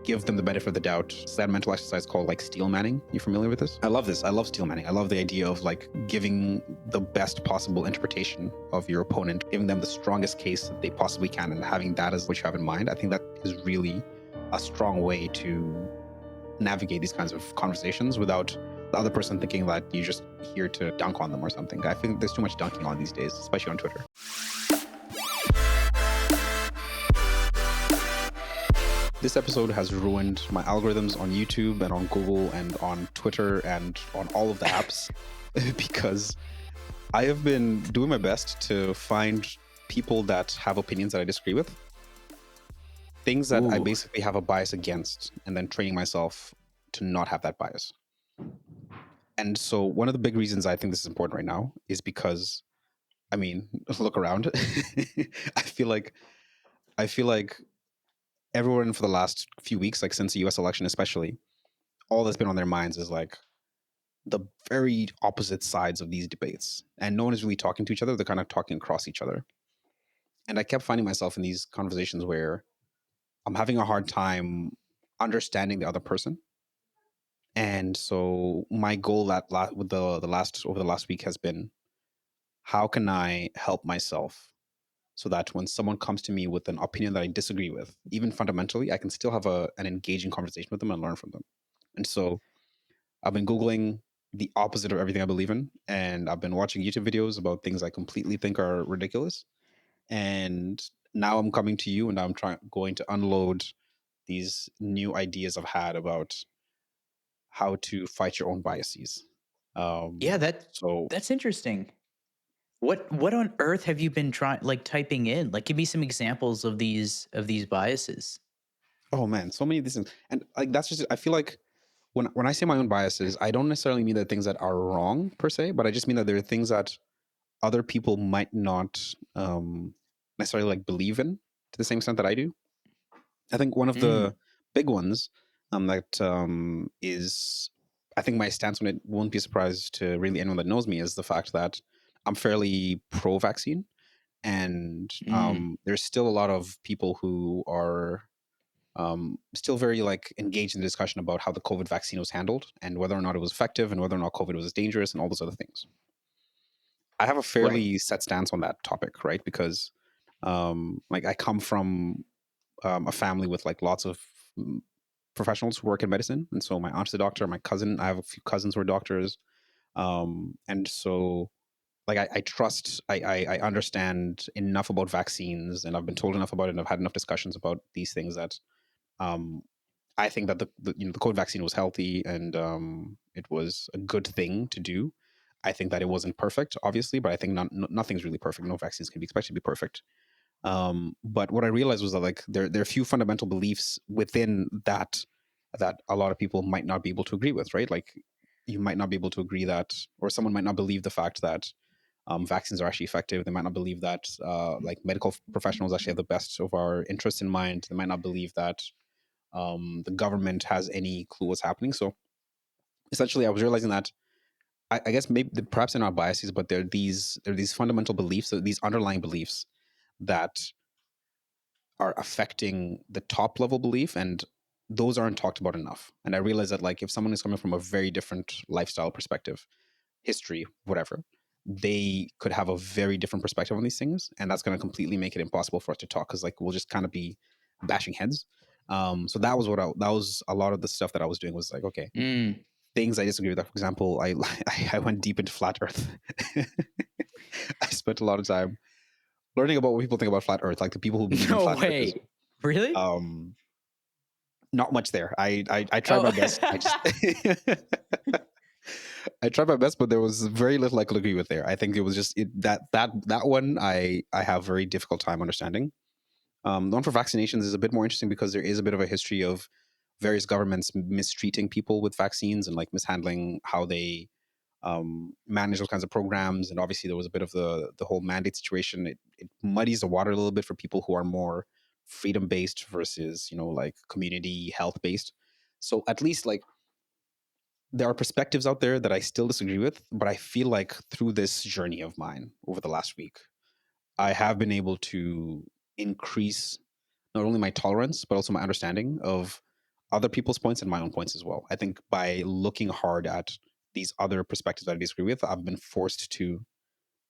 give them the benefit of the doubt. It's that mental exercise called like steelmanning. You familiar with this? I love this. I love steelmanning. I love the idea of like giving the best possible interpretation of your opponent, giving them the strongest case that they possibly can, and having that as what you have in mind. I think that is really a strong way to navigate these kinds of conversations without the other person thinking that you're just here to dunk on them or something. I think there's too much dunking on these days, especially on Twitter. This episode has ruined my algorithms on YouTube and on Google and on Twitter and on all of the apps because I have been doing my best to find people that have opinions that I disagree with, things that I basically have a bias against, and then training myself to not have that bias. And so one of the big reasons I think this is important right now is because, I mean, look around. I feel like everyone for the last few weeks, like since the US election especially, all that's been on their minds is like the very opposite sides of these debates. And no one is really talking to each other. They're kind of talking across each other. And I kept finding myself in these conversations where I'm having a hard time understanding the other person. And so my goal with over the last week has been, how can I help myself so that when someone comes to me with an opinion that I disagree with, even fundamentally, I can still have an engaging conversation with them and learn from them. And so I've been Googling the opposite of everything I believe in, and I've been watching YouTube videos about things I completely think are ridiculous. And now I'm coming to you, and I'm going to unload these new ideas I've had about how to fight your own biases. Yeah, So that's interesting. What on earth have you been typing in? Like, give me some examples of these biases. oh man, so many of these things, and like that's just, I feel like when I say my own biases, I don't necessarily mean that things that are wrong per se, but I just mean that there are things that other people might not necessarily like believe in to the same extent that I do. I think one of Mm. the big ones that is, I think my stance on it won't be surprised to really anyone that knows me, is the fact that I'm fairly pro-vaccine, and Mm. there's still a lot of people who are still very like engaged in the discussion about how the COVID vaccine was handled and whether or not it was effective and whether or not COVID was dangerous and all those other things. I have a Right. fairly set stance on that topic, right? Because like I come from a family with like lots of professionals who work in medicine, and so my aunt's a doctor. I have a few cousins who are doctors, and so like I trust, I understand enough about vaccines, and I've been told enough about it, and I've had enough discussions about these things that um, I think that the COVID vaccine was healthy, and it was a good thing to do. I think that it wasn't perfect, obviously, but I think nothing's really perfect. No vaccines can be expected to be perfect. But what I realized was that like there are a few fundamental beliefs within that a lot of people might not be able to agree with, right? Like you might not be able to agree that, or someone might not believe the fact that vaccines are actually effective. They might not believe that like medical professionals actually have the best of our interests in mind. They might not believe that the government has any clue what's happening. So essentially, I was realizing that I guess maybe perhaps they're not biases, but there are these fundamental beliefs, these underlying beliefs that are affecting the top level belief, and those aren't talked about enough. And I realized that like if someone is coming from a very different lifestyle perspective, history, whatever, they could have a very different perspective on these things, and that's going to completely make it impossible for us to talk because like we'll just kind of be bashing heads. So that was a lot of the stuff that I was doing, was like, okay, Mm. things I disagree with. For example, I went deep into flat Earth. I spent a lot of time learning about what people think about flat Earth, like the people who believe in No flat Earthers. way. Really? Um, Not much there. I tried Oh. my best. I just I tried my best, but there was very little I could agree with there. I think it was just that one I have very difficult time understanding. The one for vaccinations is a bit more interesting because there is a bit of a history of various governments mistreating people with vaccines and like mishandling how they manage those kinds of programs. And obviously, there was a bit of the whole mandate situation. It muddies the water a little bit for people who are more freedom based versus like community health based. So at least like there are perspectives out there that I still disagree with, but I feel like through this journey of mine over the last week, I have been able to increase not only my tolerance but also my understanding of other people's points and my own points as well. I think by looking hard at these other perspectives that I disagree with, I've been forced to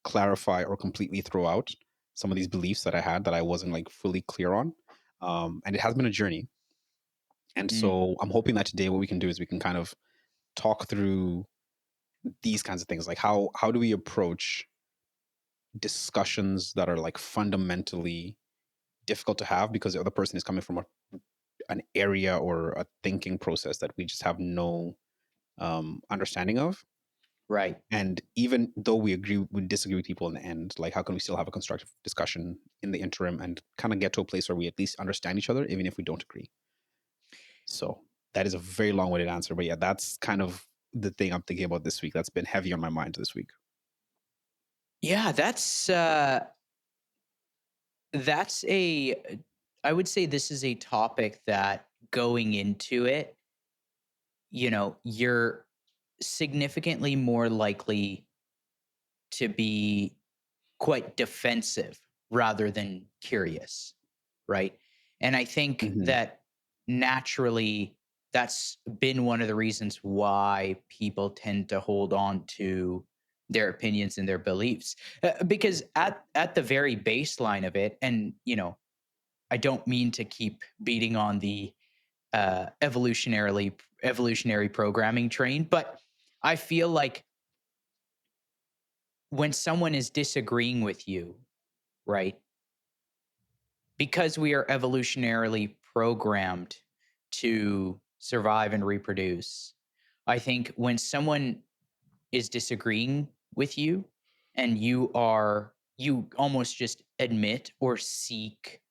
clarify or completely throw out some of these beliefs that I had that I wasn't like fully clear on. And it has been a journey. And Mm. so I'm hoping that today what we can do is we can kind of talk through these kinds of things. Like how do we approach discussions that are like fundamentally difficult to have because the other person is coming from an area or a thinking process that we just have no understanding of. Right. And even though we disagree with people in the end, like how can we still have a constructive discussion in the interim and kind of get to a place where we at least understand each other, even if we don't agree? So that is a very long-winded answer, but yeah, that's kind of the thing I'm thinking about this week. That's been heavy on my mind this week. Yeah, that's a I would say this is a topic that going into it, you're significantly more likely to be quite defensive rather than curious, right? And I think Hmm. that naturally that's been one of the reasons why people tend to hold on to their opinions and their beliefs. Because at the very baseline of it, and I don't mean to keep beating on the evolutionary programming train, but I feel like when someone is disagreeing with you, right? Because we are evolutionarily programmed to survive and reproduce, I think when someone is disagreeing with you and you almost just admit or seek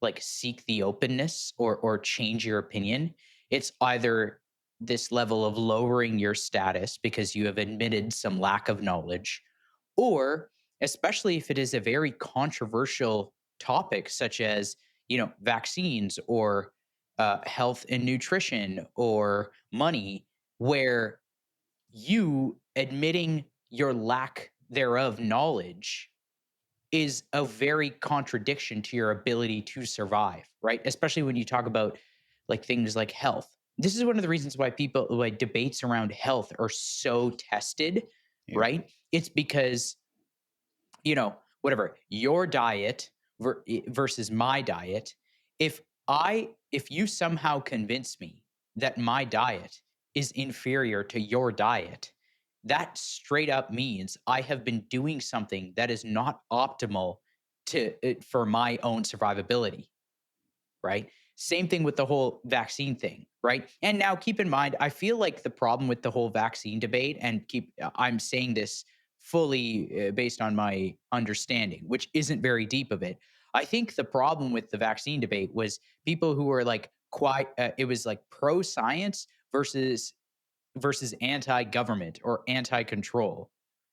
the openness or change your opinion, it's either this level of lowering your status because you have admitted some lack of knowledge, or especially if it is a very controversial topic such as vaccines or health and nutrition or money, where you admitting your lack thereof knowledge is a very contradiction to your ability to survive, right? Especially when you talk about like things like health. This is one of the reasons why debates around health are so tested, Yeah. right? It's because whatever your diet versus my diet, if you somehow convince me that my diet is inferior to your diet, that straight up means I have been doing something that is not optimal for my own survivability, right? Same thing with the whole vaccine thing, right? And now keep in mind, I feel like the problem with the whole vaccine debate, and I'm saying this fully based on my understanding, which isn't very deep of it. I think the problem with the vaccine debate was people who were like it was like pro science versus anti-government or anti-control.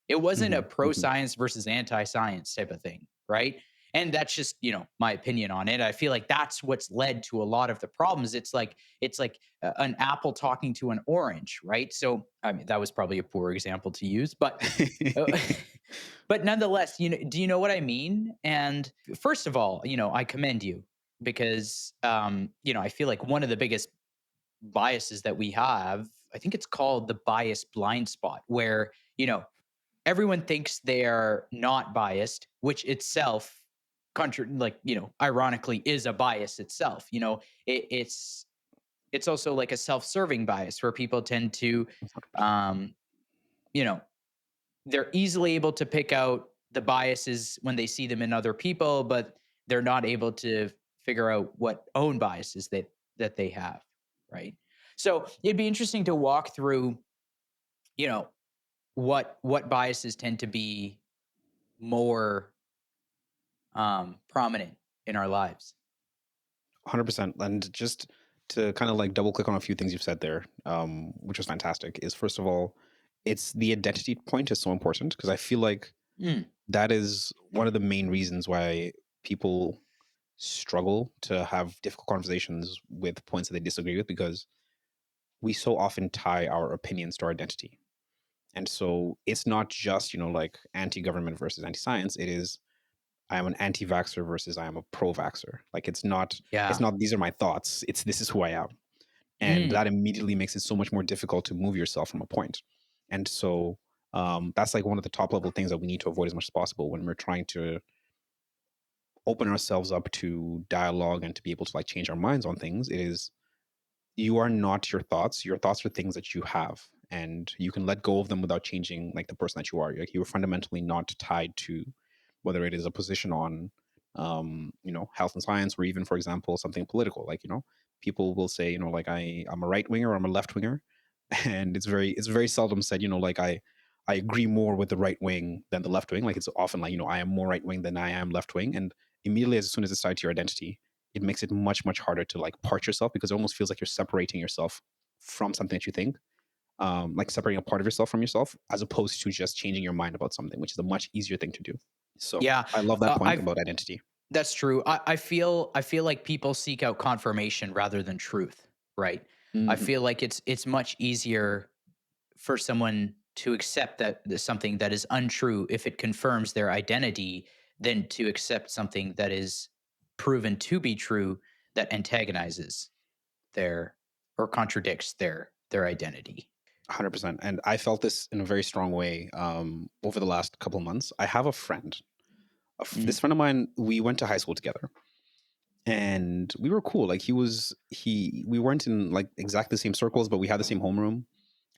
It wasn't a Hmm. Hmm. pro-science versus anti-science type of thing, right? And that's just, my opinion on it. I feel like that's what's led to a lot of the problems. It's like an apple talking to an orange, right? So, I mean, that was probably a poor example to use, but uh, but nonetheless, do you know what I mean? And first of all, I commend you because I feel like one of the biggest biases that we have, I think it's called the bias blind spot, where, everyone thinks they are not biased, which itself ironically is a bias itself. It's also like a self-serving bias where people tend to 100%. um, you know, they're easily able to pick out the biases when they see them in other people, but they're not able to figure out what own biases that they have, right? So it'd be interesting to walk through, you know, what biases tend to be more prominent in our lives. 100%. And just to kind of like double click on a few things you've said there, which was fantastic, is first of all, it's the identity point is so important because I feel like Mm, that is one of the main reasons why people struggle to have difficult conversations with points that they disagree with because we so often tie our opinions to our identity. And so it's not just, like anti-government versus anti-science. It is I am an anti-vaxxer versus I am a pro-vaxxer. Like it's yeah. not these are my thoughts. It's this is who I am. and Mm. that immediately makes it so much more difficult to move yourself from a point. And so that's like one of the top level things that we need to avoid as much as possible when we're trying to open ourselves up to dialogue and to be able to like change our minds on things. It is, you are not your thoughts. Your thoughts are things that you have, and you can let go of them without changing like the person that you are. Like, you're fundamentally not tied to whether it is a position on, health and science, or even, for example, something political. Like, people will say, like, I'm a right winger or I'm a left winger, and it's very seldom said, like, I agree more with the right wing than the left wing. Like, it's often like, I am more right wing than I am left wing, and immediately as soon as it's tied to your identity, it makes it much, much harder to like part yourself, because it almost feels like you're separating yourself from something that you think, like separating a part of yourself from yourself, as opposed to just changing your mind about something, which is a much easier thing to do. So Yeah, I love that point I've about identity. that's true. I feel like people seek out confirmation rather than truth, right? I Hmm. feel like it's much easier for someone to accept that there's something that is untrue if it confirms their identity than to accept something that is proven to be true that antagonizes their or contradicts their identity. 100%. And I felt this in a very strong way over the last couple of months. I have a friend. This Mm, friend of mine, we went to high school together, and we were cool. Like, we weren't in like exactly the same circles, but we had the same homeroom.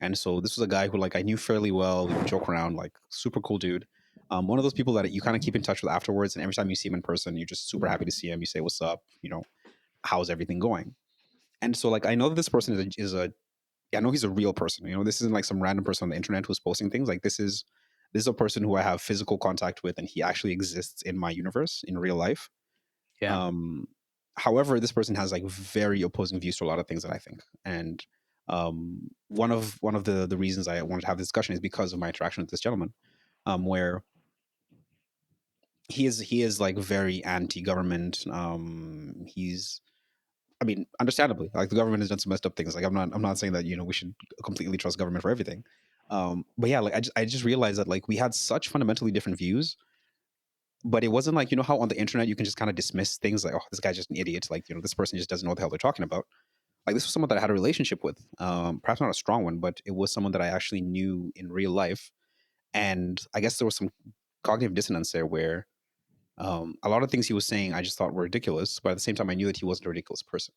And so this was a guy who, like, I knew fairly well. We would joke around, like, super cool dude. One of those people that you kind of keep in touch with afterwards, and every time you see him in person, you're just super happy to see him. You say, "What's up?" How's everything going? And so, like, I know that this person I know he's a real person. This isn't like some random person on the internet who's posting things. Like, this is a person who I have physical contact with, and he actually exists in my universe in real life. yeah. um However, this person has like very opposing views to a lot of things that I think. And one of the reasons I wanted to have this discussion is because of my interaction with this gentleman, where he is like very anti-government. He's I mean, understandably, like, the government has done some messed up things. Like, I'm not saying that we should completely trust government for everything. But yeah, like, I just realized that, like, we had such fundamentally different views, but it wasn't like, how on the internet you can just kind of dismiss things like, oh, this guy's just an idiot. Like, this person just doesn't know what the hell they're talking about. Like, this was someone that I had a relationship with, perhaps not a strong one, but it was someone that I actually knew in real life. And I guess there was some cognitive dissonance there, where a lot of things he was saying I just thought were ridiculous, but at the same time I knew that he wasn't a ridiculous person.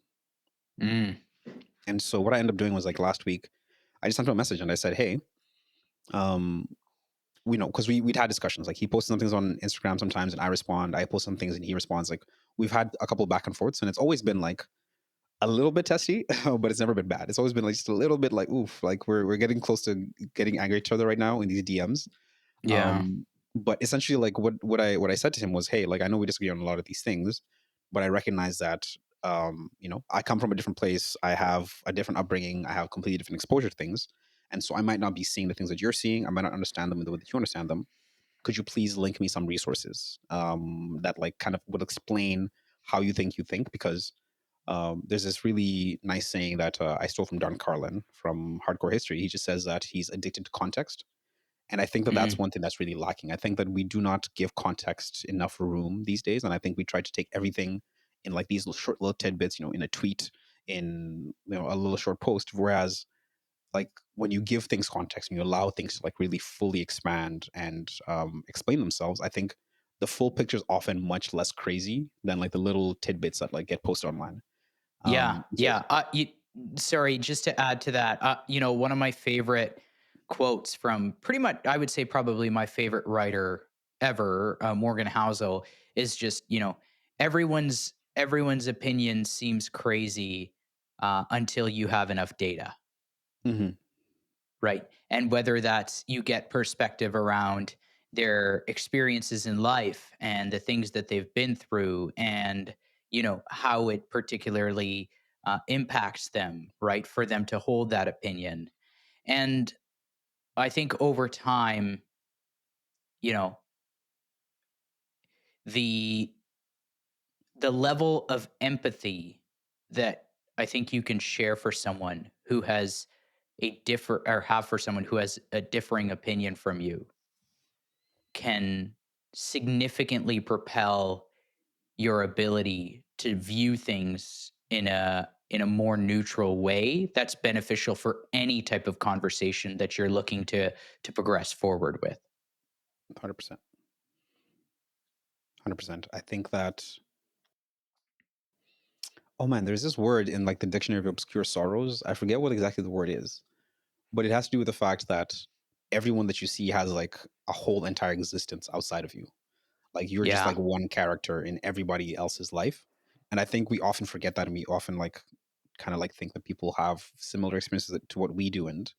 Mm, And so what I ended up doing was, like, last week, I just sent him a message and I said, hey, um, because we'd had discussions. Like, he posted some things on Instagram sometimes and I respond. I post some things and he responds. Like, we've had a couple back and forths, and it's always been like a little bit testy, but it's never been bad. It's always been like just a little bit like, oof, like, we're getting close to getting angry at each other right now in these DMs. yeah. Um, but essentially, like, what I said to him was, hey, like, I know we disagree on a lot of these things, but I recognize that I come from a different place. I have a different upbringing. I have completely different exposure to things, and so I might not be seeing the things that you're seeing. I might not understand them in the way that you understand them. Could you please link me some resources that, like, kind of would explain how you think? Because there's this really nice saying that I stole from Don Carlin from Hardcore History. He just says that he's addicted to context, and I think that that's Mm, one thing that's really lacking. I think that we do not give context enough room these days. And I think we try to take everything in, like, these little short little tidbits, in a tweet, in, a little short post. Whereas, like, when you give things context and you allow things to, like, really fully expand and explain themselves, I think the full picture is often much less crazy than, like, the little tidbits that, like, get posted online. yeah, So yeah. Sorry, just to add to that, one of my favorite quotes from pretty much, I would say probably my favorite writer ever, Morgan Housel, is just everyone's opinion seems crazy until you have enough data, mhm. right? And whether that's you get perspective around their experiences in life and the things that they've been through, and how it particularly impacts them, right? For them to hold that opinion. And I think over time, you know, the the level of empathy that I think you can share for someone who has a differ or have for someone who has a differing opinion from you can significantly propel your ability to view things in a more neutral way that's beneficial for any type of conversation that you're looking to progress forward with. 100%. 100%. I think that, oh man, there's this word in like the Dictionary of Obscure Sorrows. I forget what exactly the word is, but it has to do with the fact that everyone that you see has like a whole entire existence outside of you. Like you're just Yeah. like one character in everybody else's life. And I think we often forget that, and we often like kind of like think that people have similar experiences to what we do. And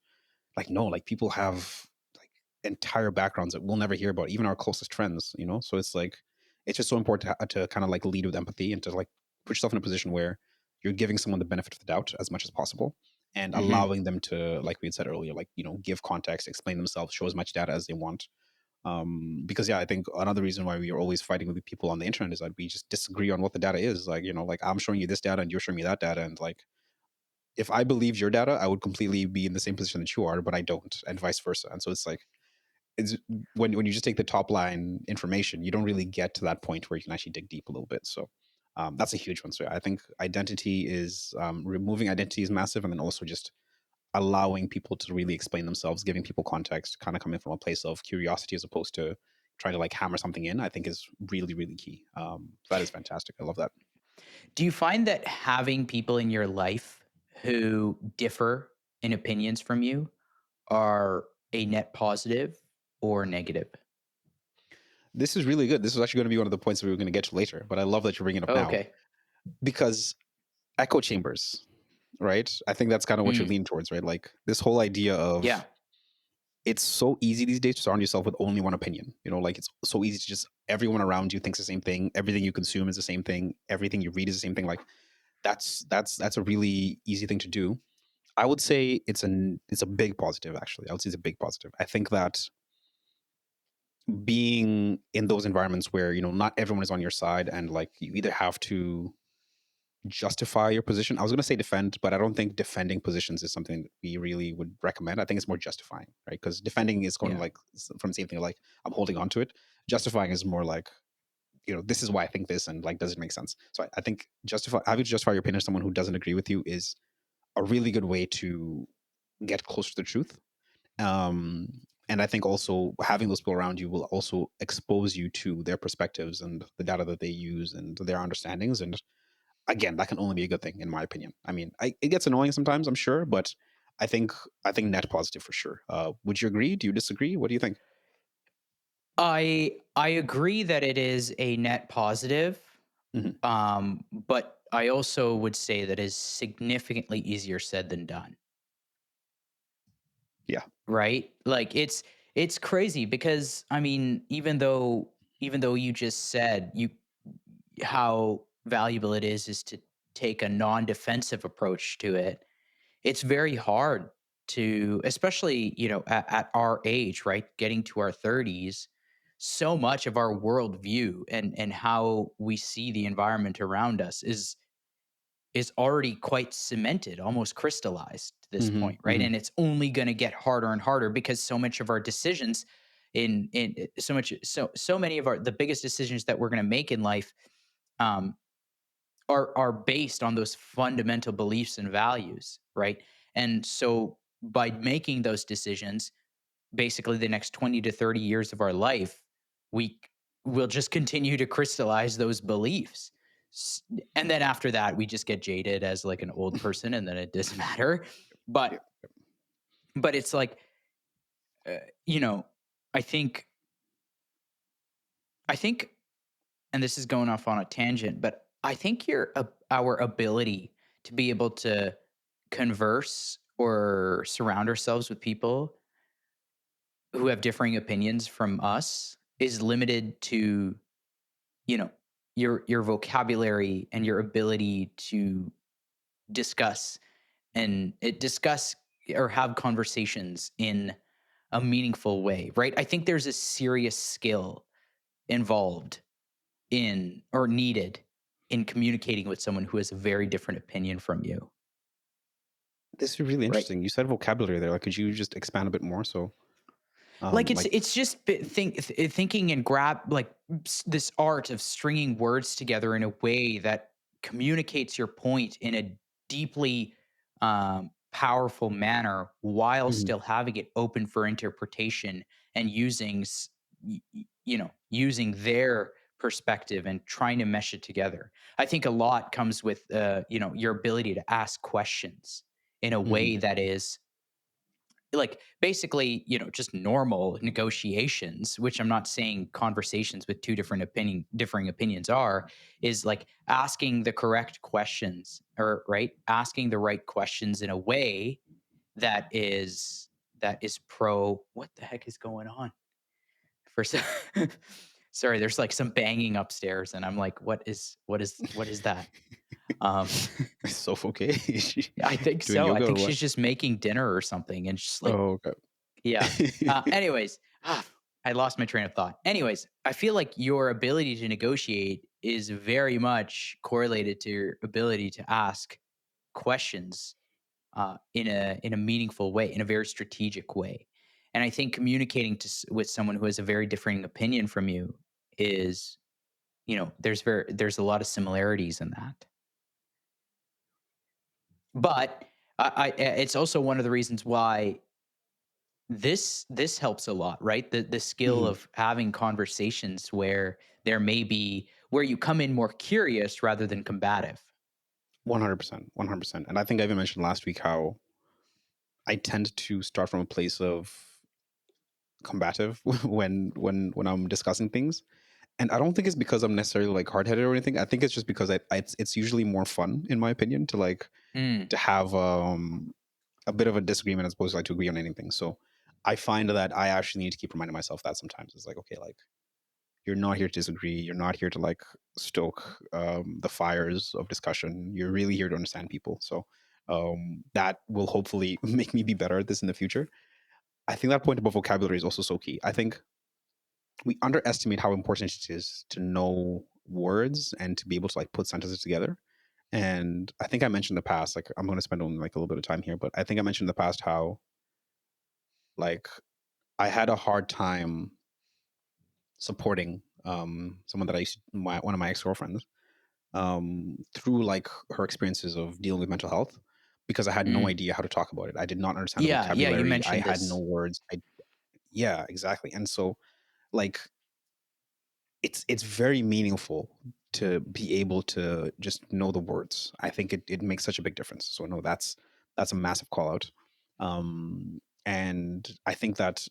like, no, like people have like entire backgrounds that we'll never hear about, even our closest friends, you know? So it's like, it's just so important to kind of like lead with empathy and to like put yourself in a position where you're giving someone the benefit of the doubt as much as possible and Hmm. allowing them to, like we had said earlier, like, give context, explain themselves, show as much data as they want. Because yeah, I think another reason why we are always fighting with people on the internet is that we just disagree on what the data is. Like, like I'm showing you this data and you're showing me that data. And like, if I believed your data, I would completely be in the same position that you are, but I don't, and vice versa. And so it's like, it's when you just take the top line information, you don't really get to that point where you can actually dig deep a little bit. So that's a huge one. So I think identity is removing identity is massive, and then also just allowing people to really explain themselves, giving people context, kind of coming from a place of curiosity as opposed to trying to like hammer something in, I think is really, really key. That is fantastic. I love that. Do you find that having people in your life who differ in opinions from you are a net positive or negative? This is really good. This is actually going to be one of the points that we were going to get to later, but I love that you're bringing it up Oh, now okay. because echo chambers, right? I think that's kind of what you're Mm, leaning towards, right? Like this whole idea yeah. of it's so easy these days to surround yourself with only one opinion. Like it's so easy to just everyone around you thinks the same thing. Everything you consume is the same thing. Everything you read is the same thing. Like that's a really easy thing to do. I would say it's a big positive actually. I would say it's a big positive. I think that being in those environments where not everyone is on your side and like you either have to justify your position. I was going to say defend, but I don't think defending positions is something that we really would recommend. I think it's more justifying, right? Because defending is going Yeah. like from the same thing, like I'm holding on to it. Justifying is more like, this is why I think this, and like, does it make sense? So I think having to justify your opinion to someone who doesn't agree with you is a really good way to get closer to the truth. Um, and I think also having those people around you will also expose you to their perspectives and the data that they use and their understandings. And again, that can only be a good thing, in my opinion. I mean, it gets annoying sometimes, I'm sure, but I think net positive for sure. Would you agree? Do you disagree? What do you think? I agree that it is a net positive, Hmm. but I also would say that is significantly easier said than done, Yeah. right? Like it's crazy because I mean, even though you just said you how valuable it is to take a non-defensive approach to it. It's very hard to, especially, at our age, right? Getting to our 30s, so much of our worldview and how we see the environment around us is already quite cemented, almost crystallized to this Hmm. point, right? Hmm. And it's only going to get harder and harder because so much of our decisions so many of our the biggest decisions that we're going to make in life um, are based on those fundamental beliefs and values, right? And so by making those decisions, basically the next 20 to 30 years of our life, we will just continue to crystallize those beliefs. And then after that, we just get jaded as like an old person and then it doesn't matter. Yeah. But but it's like uh, you know, I think I think and this is going off on a tangent, but I think our ability to be able to converse or surround ourselves with people who have differing opinions from us is limited to, you know, your vocabulary and your ability to discuss discuss or have conversations in a meaningful way, right? I think there's a serious skill involved in or needed in communicating with someone who has a very different opinion from you, This is really right? interesting. You said vocabulary there. Like, could you just expand a bit more? So, Like like, it's just thinking and grab like this art of stringing words together in a way that communicates your point in a deeply powerful manner while Mhm. still having it open for interpretation and using their perspective and trying to mesh it together. I think a lot comes with your ability to ask questions in a way Mhm. that is like basically just normal negotiations, which I'm not saying conversations with two differing opinions are, is like asking the correct questions, or right, asking the right questions in a way that is pro. What the heck is going on? For sorry, there's like some banging upstairs and I'm like, what is that? um Suffocate? I think Doing so. I yoga or think what? she's just making dinner or something and just like, Oh, okay. yeah. Anyways, I lost my train of thought. Anyways, I feel like your ability to negotiate is very much correlated to your ability to ask questions in a meaningful way, in a very strategic way. And I think communicating with someone who has a very differing opinion from you is, there's a lot of similarities in that. But it's also one of the reasons why this helps a lot, right? The skill Mhm. of having conversations where you come in more curious rather than combative. 100%, 100%. And I think I even mentioned last week how I tend to start from a place of combative when I'm discussing things. And I don't think it's because I'm necessarily like hard headed or anything. I think it's just because it's usually more fun, in my opinion, to like Mm. to have a bit of a disagreement as opposed to like to agree on anything. So I find that I actually need to keep reminding myself that sometimes it's like, okay, like you're not here to disagree. You're not here to like stoke the fires of discussion. You're really here to understand people. So that will hopefully make me be better at this in the future. I think that point about vocabulary is also so key. I think we underestimate how important it is to know words and to be able to like put sentences together. And I think I mentioned in the past, like I'm going to spend only like a little bit of time here, but I think I mentioned in the past how like I had a hard time supporting someone that one of my ex-girlfriends through like her experiences of dealing with mental health because I had no Mm. idea how to talk about it. I did not understand the Yeah, yeah, you vocabulary. I mentioned had no this. words. Yeah, exactly. And so like it's very meaningful to be able to just know the words. I think it makes such a big difference. So no, that's a massive call out. And I think that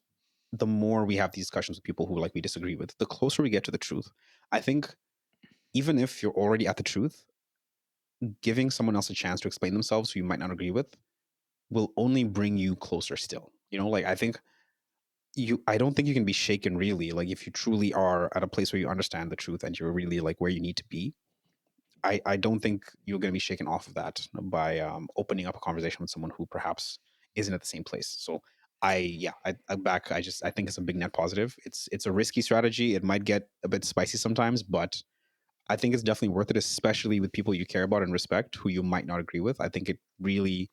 the more we have these discussions with people who like we disagree with, the closer we get to the truth. I think even if you're already at the truth, giving someone else a chance to explain themselves who you might not agree with will only bring you closer still. You know, like I don't think you can be shaken really. Like if you truly are at a place where you understand the truth and you're really like where you need to be, I don't think you're going to be shaken off of that by opening up a conversation with someone who perhaps isn't at the same place. So I think it's a big net positive. It's a risky strategy. It might get a bit spicy sometimes, but I think it's definitely worth it, especially with people you care about and respect who you might not agree with. I think it really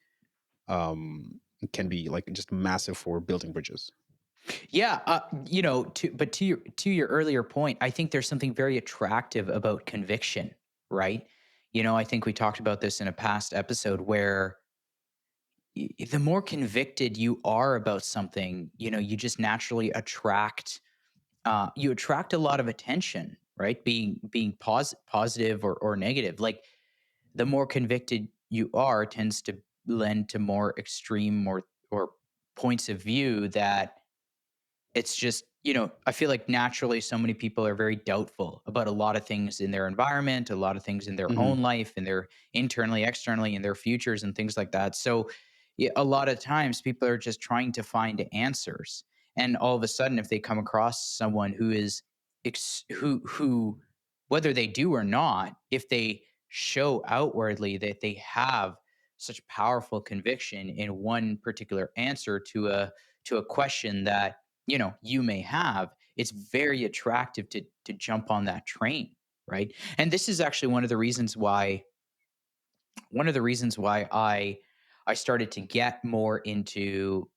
can be like just massive for building bridges. Yeah, to your earlier point, I think there's something very attractive about conviction, right? I think we talked about this in a past episode where the more convicted you are about something, you just naturally attract a lot of attention, right? Being positive or negative. Like the more convicted you are tends to lend to more extreme or points of view that it's just, I feel like naturally so many people are very doubtful about a lot of things in their environment, a lot of things in their Hmm. own life, in their internally, externally, in their futures and things like that. So yeah, a lot of times people are just trying to find answers. And all of a sudden, if they come across someone who is who whether they do or not, if they show outwardly that they have such powerful conviction in one particular answer to a question that you may have, it's very attractive to jump on that train, right? And this is actually one of the reasons why I started to get more into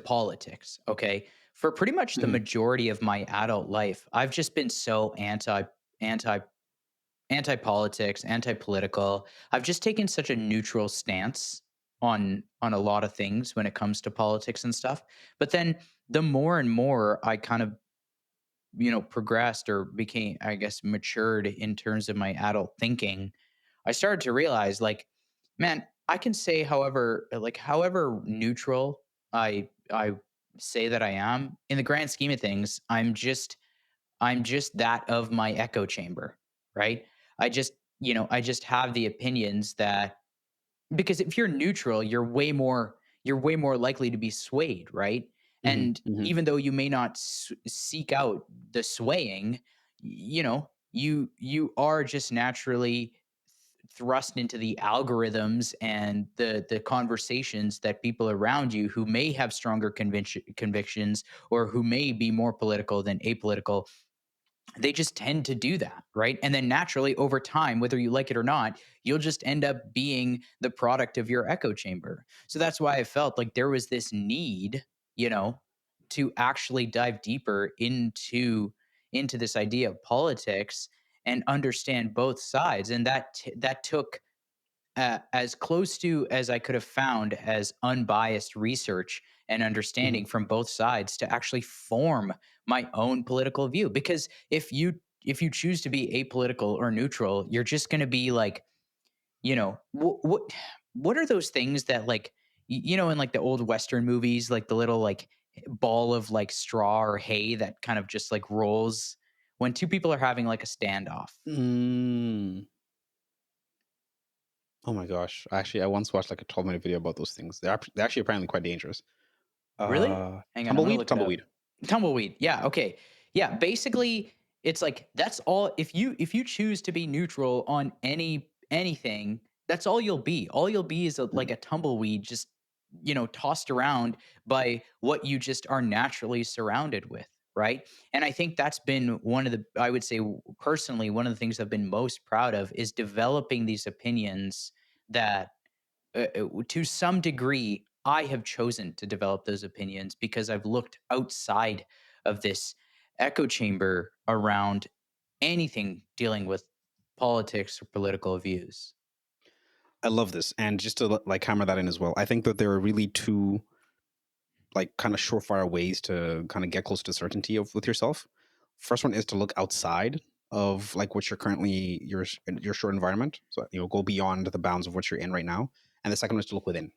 politics. Okay, for pretty much the Hmm. majority of my adult life I've just been so anti anti-politics, anti-political. I've just taken such a neutral stance on a lot of things when it comes to politics and stuff. But then the more and more I kind of, progressed or became, I guess, matured in terms of my adult thinking, I started to realize, like, man, I can say however neutral I say that I am, in the grand scheme of things, I'm just that of my echo chamber, right? I just have the opinions that, because if you're neutral, you're way more likely to be swayed, right? Hmm. And Hmm. even though you may not seek out the swaying, you are just naturally thrust into the algorithms and the conversations that people around you who may have stronger convictions, or who may be more political than apolitical, they just tend to do that, right? And then naturally, over time, whether you like it or not, you'll just end up being the product of your echo chamber. So that's why I felt like there was this need, you know, to actually dive deeper into this idea of politics and understand both sides. And that took as close to as I could have found as unbiased research and Hmm. understanding from both sides to actually form my own political view. Because if you choose to be apolitical or neutral, you're just going to be like, what are those things that, like, in like the old Western movies, like the little like ball of like straw or hay that kind of just like rolls when two people are having like a standoff. Mm. Oh my gosh! Actually, I once watched like a 12-minute video about those things. They're actually apparently quite dangerous. Really? Hang on, I'm gonna Tumbleweed, look it up. tumbleweed. Tumbleweed. Yeah. Okay. Yeah. Basically, it's like that's all. If you choose to be neutral on anything, that's all you'll be. All you'll be is like Mhm. a tumbleweed, just tossed around by what you just are naturally surrounded with. Right. And I think that's been one of the, I would say personally, one of the things I've been most proud of is developing these opinions that to some degree, I have chosen to develop those opinions because I've looked outside of this echo chamber around anything dealing with politics or political views. I love this, and just to like hammer that in as well. I think that there are really two like kind of surefire ways to kind of get close to certainty of with yourself. First one is to look outside of like what you're currently your short environment. So go beyond the bounds of what you're in right now. And the second one is to look within.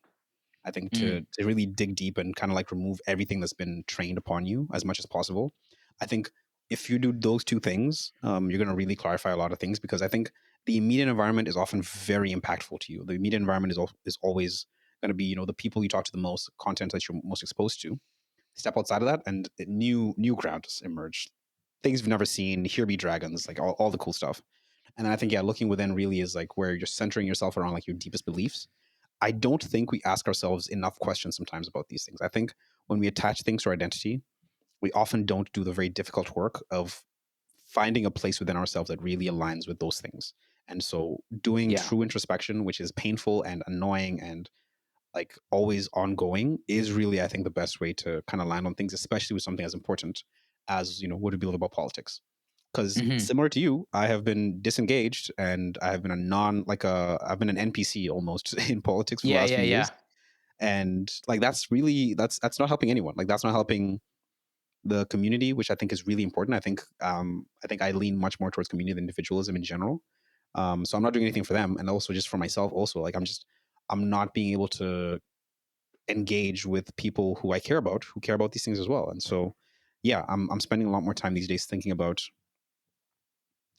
I think Mm, to really dig deep and kind of like remove everything that's been trained upon you as much as possible. I think if you do those two things, you're going to really clarify a lot of things because I think the immediate environment is often very impactful to you. The immediate environment is always going to be the people you talk to the most, content that you're most exposed to. Step outside of that, and new grounds emerge. Things you've never seen. Here be dragons, like all the cool stuff. And then I think, yeah, looking within really is like where you're centering yourself around like your deepest beliefs. I don't think we ask ourselves enough questions sometimes about these things. I think when we attach things to our identity, we often don't do the very difficult work of finding a place within ourselves that really aligns with those things. And so doing yeah. true introspection, which is painful and annoying and like always ongoing, is really, I think, the best way to kind of land on things, especially with something as important as, would it be about politics? Because Hmm. similar to you, I have been disengaged and I have been I've been an NPC almost in politics for the Yeah. last Yeah. few Yeah. years. And like that's not helping anyone. Like that's not helping the community, which I think is really important. I think I lean much more towards community than individualism in general. So I'm not doing anything for them, and also just for myself. Also, like I'm not being able to engage with people who I care about, who care about these things as well. And so, yeah, I'm spending a lot more time these days thinking about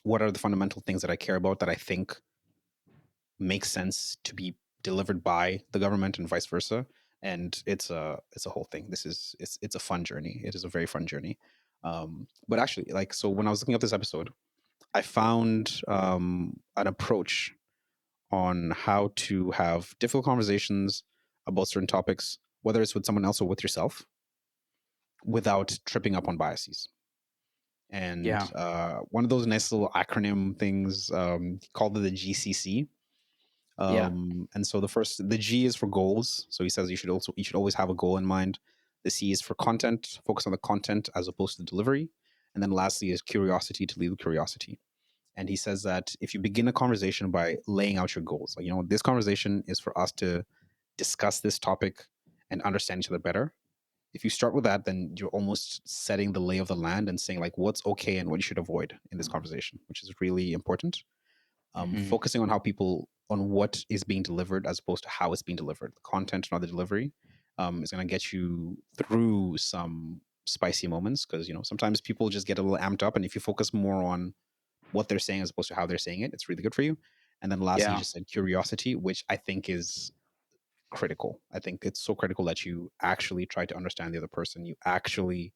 what are the fundamental things that I care about that I think make sense to be delivered by the government and vice versa. And it's a whole thing. It's a fun journey. It is a very fun journey. But actually, like, so when I was looking up this episode, I found an approach on how to have difficult conversations about certain topics, whether it's with someone else or with yourself, without tripping up on biases. And Yeah. one of those nice little acronym things called the GCC. Yeah. And so the G is for goals. So he says you should always have a goal in mind. The C is for content, focus on the content as opposed to the delivery. And then lastly is curiosity to lead with curiosity. And he says that if you begin a conversation by laying out your goals, like, this conversation is for us to discuss this topic and understand each other better. If you start with that, then you're almost setting the lay of the land and saying like what's okay and what you should avoid in this conversation, which is really important. Hmm. Focusing on how people on what is being delivered as opposed to how it's being delivered, the content, not the delivery, is going to get you through some spicy moments, because sometimes people just get a little amped up, and if you focus more on what they're saying as opposed to how they're saying it, it's really good for you. And then lastly, you Yeah. just said curiosity, which I think is critical. I think it's so critical that you actually try to understand the other person. You actually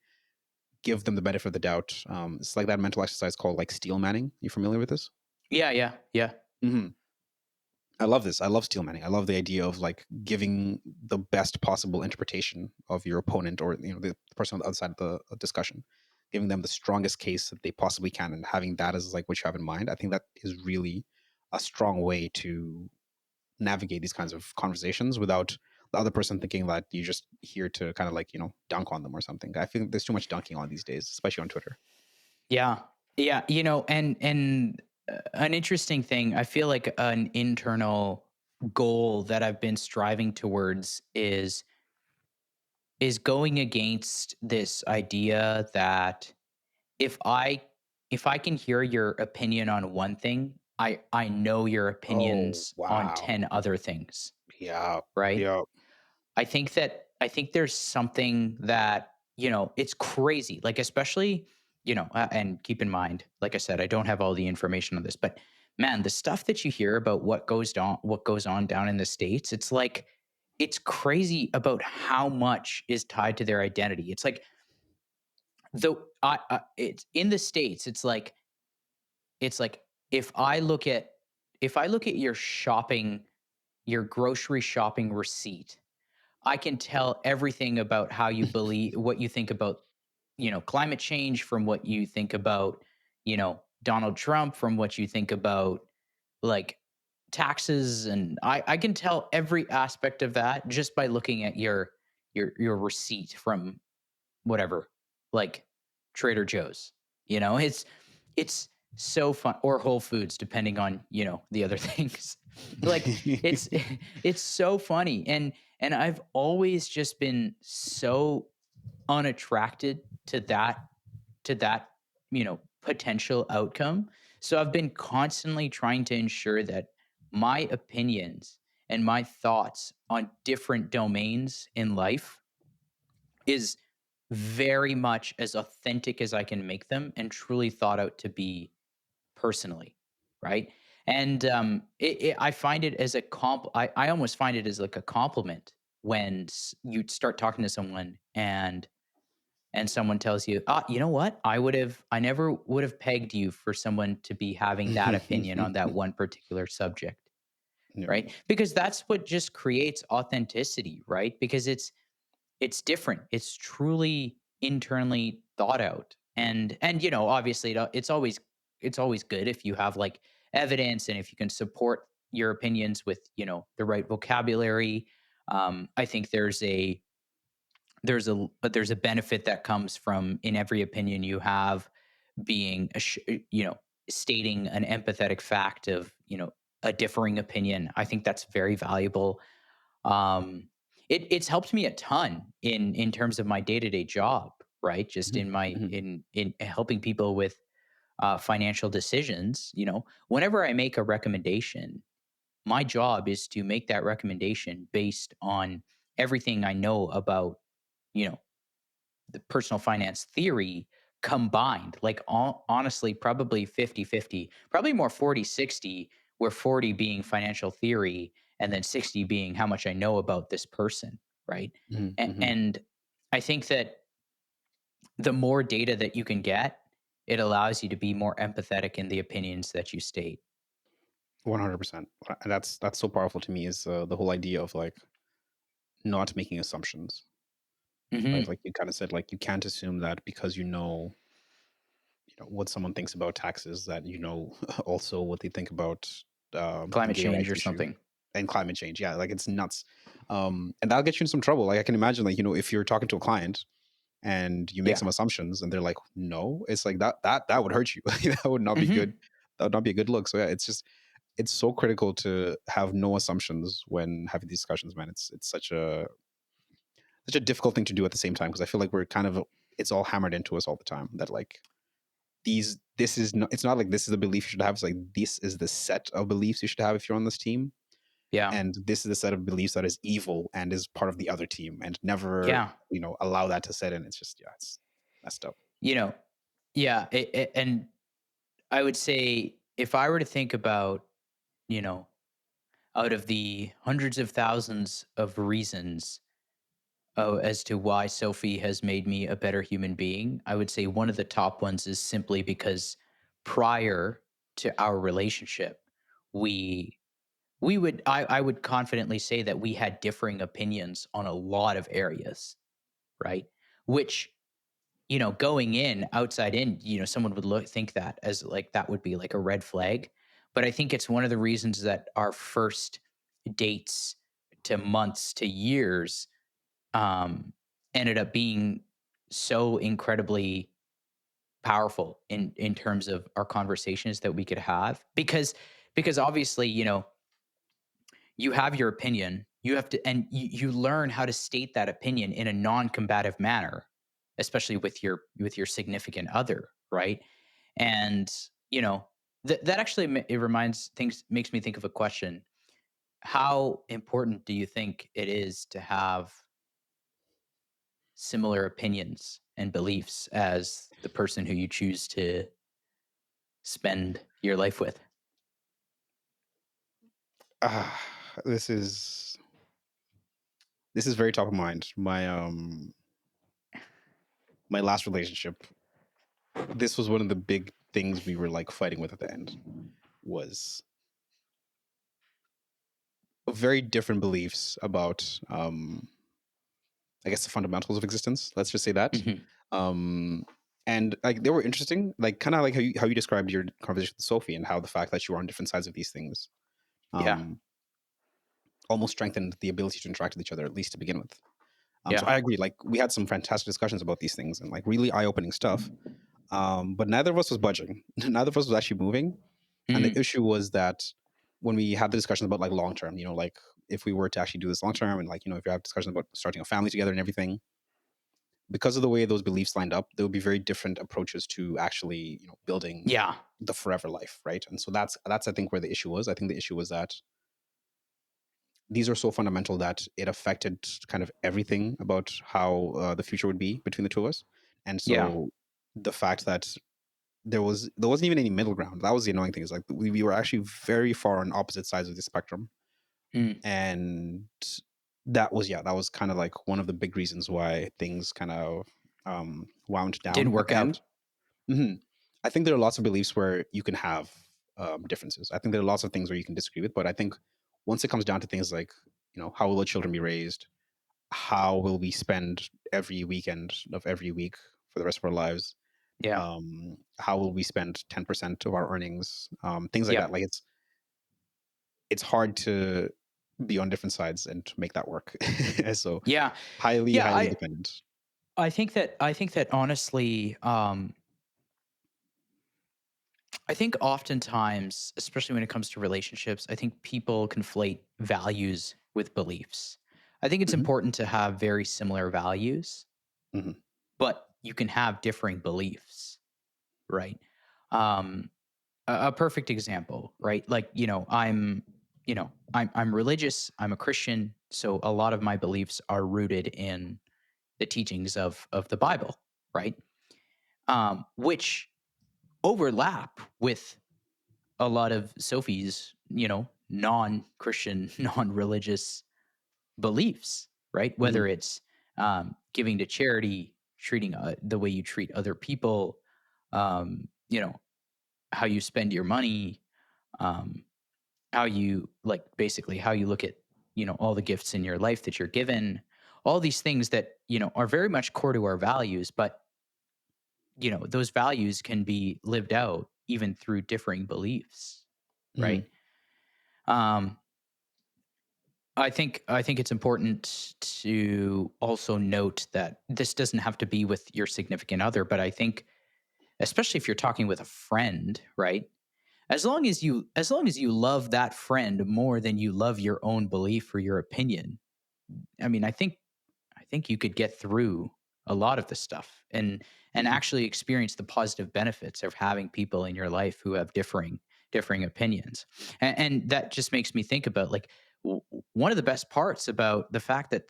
give them the benefit of the doubt. It's like that mental exercise called like steelmanning. You familiar with this? Yeah. Yeah. Yeah. Hmm. I love this. I love steelmanning. I love the idea of like giving the best possible interpretation of your opponent, or the person on the other side of the discussion, giving them the strongest case that they possibly can, and having that as like what you have in mind. I think that is really a strong way to navigate these kinds of conversations without the other person thinking that you're just here to kind of like dunk on them or something. I think there's too much dunking on these days, especially on Twitter. Yeah. Yeah. And an interesting thing, I feel like an internal goal that I've been striving towards is going against this idea that if I if I can hear your opinion on one thing, I know your Oh opinions on wow. 10 other things, Yeah. right? Yeah. I think there's something that, it's crazy. Like especially, and keep in mind, like I said, I don't have all the information on this, but man, the stuff that you hear about what goes on down in the States, it's like it's crazy about how much is tied to their identity. It's like though it's in the States, it's like if I look at your your grocery shopping receipt, I can tell everything about how you believe what you think about, climate change from what you think about, Donald Trump, from what you think about like taxes, and I can tell every aspect of that just by looking at your receipt from whatever, like Trader Joe's. It's so fun, or Whole Foods, depending on the other things. Like it's it's so funny, and I've always just been so unattracted to that potential outcome. So I've been constantly trying to ensure that my opinions and my thoughts on different domains in life is very much as authentic as I can make them and truly thought out to be personally, right? And I find it as a I almost find it as like a compliment when you start talking to someone and someone tells you, ah, you know what? I never would have pegged you for someone to be having that opinion on that one particular subject, right? No. Because that's what just creates authenticity, right? Because it's different. It's truly internally thought out. And obviously it's always good if you have like evidence and if you can support your opinions with, the right vocabulary. I think there's a benefit that comes from in every opinion you have being stating an empathetic fact of, a differing opinion. I think that's very valuable. It's helped me a ton in terms of my day-to-day job, right? Just Mhm, in my mhm. in helping people with financial decisions. Whenever I make a recommendation, my job is to make that recommendation based on everything I know about, you know the personal finance theory combined. Like honestly, probably 50-50, probably more 40-60, where 40 being financial theory and then 60 being how much I know about this person, right? Mhm, mhm. And I think that the more data that you can get, it allows you to be more empathetic in the opinions that you state. 100%. And that's so powerful to me, is the whole idea of like not making assumptions, right? Hmm. Like you kind of said, like you can't assume that because what someone thinks about taxes, that also what they think about the Climate gay change rights or issue something. and climate change. Yeah, like it's nuts. And that'll get you in some trouble. Like I can imagine, like if you're talking to a client and you make Yeah. some assumptions and they're like, no, it's like that would hurt you. That would not be Hmm. good. that would not be a good look. So yeah, it's so critical to have no assumptions when having these discussions, man. It's such a difficult thing to do at the same time, because I feel like we're kind of, it's all hammered into us all the time that like this is not, it's not like this is the belief you should have. It's like this is the set of beliefs you should have if you're on this team, Yeah. and this is the set of beliefs that is evil and is part of the other team, and never, Yeah. allow that to set in. It's just, yeah, it's messed up. You know, yeah. And I would say if I were to think about, you know, out of the hundreds of thousands of reasons as to why Sophie has made me a better human being, I would say one of the top ones is simply because prior to our relationship, we I would confidently say that we had differing opinions on a lot of areas, right? Which, going in, outside in, someone would think that as like that would be like a red flag. But I think it's one of the reasons that our first dates to months to years um, ended up being so incredibly powerful in terms of our conversations that we could have, because obviously, you have your opinion, you have to, and you learn how to state that opinion in a non-combative manner, especially with your significant other, right? And that actually it reminds things makes me think of a question. How important do you think it is to have similar opinions and beliefs as the person who you choose to spend your life with? Ah, this is very top of mind. My last relationship, this was one of the big things we were like fighting with at the end, was very different beliefs about, I guess, the fundamentals of existence. Let's just say that. Hmm. Um, and like they were interesting, like kind of like how you described your conversation with Sophie, and how the fact that you were on different sides of these things Yeah, um, almost strengthened the ability to interact with each other, at least to begin with. So yeah. I agree. Like we had some fantastic discussions about these things and like really eye-opening stuff. But neither of us was budging. Neither of us was actually moving. And the Mm, issue was that when we had the discussions about like long term, like if we were to actually do this long term, and like if you have discussions about starting a family together and everything, because of the way those beliefs lined up, there would be very different approaches to actually building yeah, the forever life, right? And so that's I think where the issue was. I think the issue was that these are so fundamental that it affected kind of everything about how the future would be between the two of us. And yeah. so the fact that there wasn't even any middle ground. That was the annoying thing. Is like we were actually very far on opposite sides of the spectrum, Mm. and that was kind of like one of the big reasons why things kind of wound Didn't down at work the out. end. hmm I think there are lots of beliefs where you can have differences. I think there are lots of things where you can disagree with, but I think once it comes down to things like how will the children be raised, how will we spend every weekend of every week for the rest of our lives, Yeah, how will we spend 10% of our earnings, things like yeah, that. Like it's hard to be on different sides and to make that work. So yeah, highly yeah. highly I dependent. I think that honestly, I think oftentimes, especially when it comes to relationships, I think people conflate values with beliefs. I think it's hmm important to have very similar values, hmm but you can have differing beliefs, right? Um, a perfect example, right? Like, I'm religious, I'm a Christian, so a lot of my beliefs are rooted in the teachings of the Bible, right? Which overlap with a lot of Sophie's, non-Christian, non-religious beliefs, right? hmm Whether it's giving to charity, treating the way you treat other people, you know, how you spend your money, um, how you like basically how you look at all the gifts in your life that you're given, all these things that are very much core to our values, but those values can be lived out even through differing beliefs, right? hmm um I think it's important to also note that this doesn't have to be with your significant other, but I think especially if you're talking with a friend, right? as long as you love that friend more than you love your own belief or your opinion, I mean, I think you could get through a lot of the stuff and Mhm. actually experience the positive benefits of having people in your life who have differing opinions. And that just makes me think about like one of the best parts about the fact that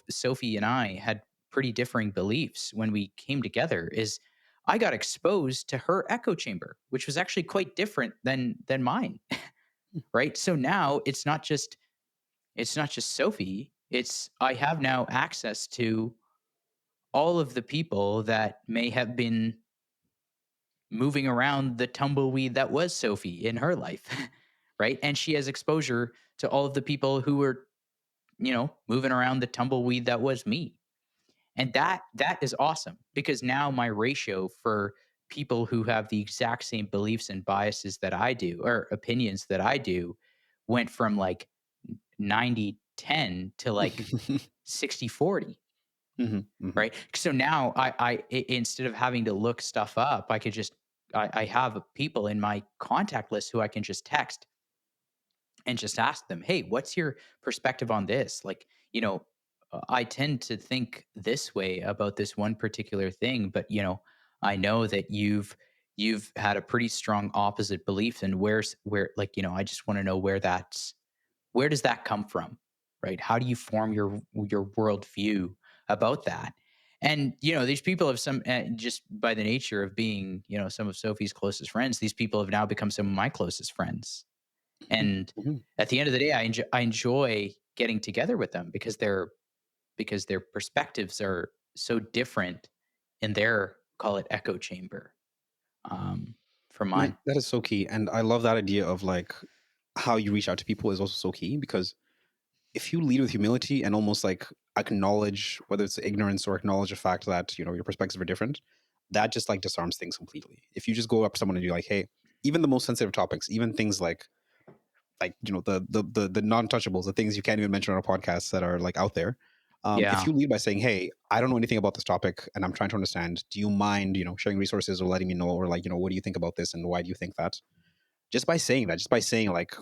Sophie and I had pretty differing beliefs when we came together is I got exposed to her echo chamber, which was actually quite different than mine. Right? So now it's not just Sophie. It's I have now access to all of the people that may have been moving around the tumbleweed that was Sophie in her life. Right? And she has exposure to all of the people who were, moving around the tumbleweed that was me. And that is awesome because now my ratio for people who have the exact same beliefs and biases that I do or opinions that I do went from like 90-10 to like 60-40. Mhm. Mhm. Right? So now instead of having to look stuff up, I could just I have people in my contact list who I can just text and just ask them, "Hey, what's your perspective on this?" Like, I tend to think this way about this one particular thing, but I know that you've had a pretty strong opposite belief, and where like I just want to know where does that come from, right? How do you form your worldview about that? And these people have some just by the nature of being some of Sophie's closest friends. These people have now become some of my closest friends, and Mhm. at the end of the day, I enjoy getting together with them because their perspectives are so different in their call it echo chamber um, from Man, mine. that is so key, and I love that idea of like how you reach out to people is also so key because if you lead with humility and almost like acknowledge whether it's ignorance or acknowledge the fact that your perspectives are different, that just like disarms things completely. If you just go up to someone and you're like, hey, even the most sensitive topics, even things like the non-touchables, the things you can't even mention on a podcast that are like out there. If Yeah. you lead by saying, hey, I don't know anything about this topic and I'm trying to understand, do you mind sharing resources or letting me know, or like what do you think about this and why do you think that? Just by saying that, just by saying like,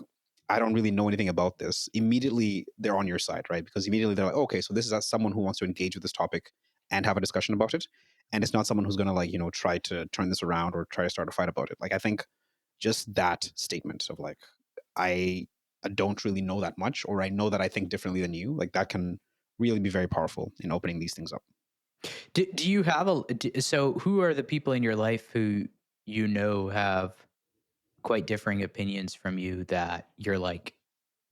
I don't really know anything about this, immediately they're on your side, right? Because immediately they're like, okay, so this is someone who wants to engage with this topic and have a discussion about it, and it's not someone who's going to like try to turn this around or try to start a fight about it. Like I think just that statement of like, I don't really know that much, or I know that I think differently than you, like that can really be very powerful in opening these things up. Do you have so who are the people in your life who have quite differing opinions from you that you're like,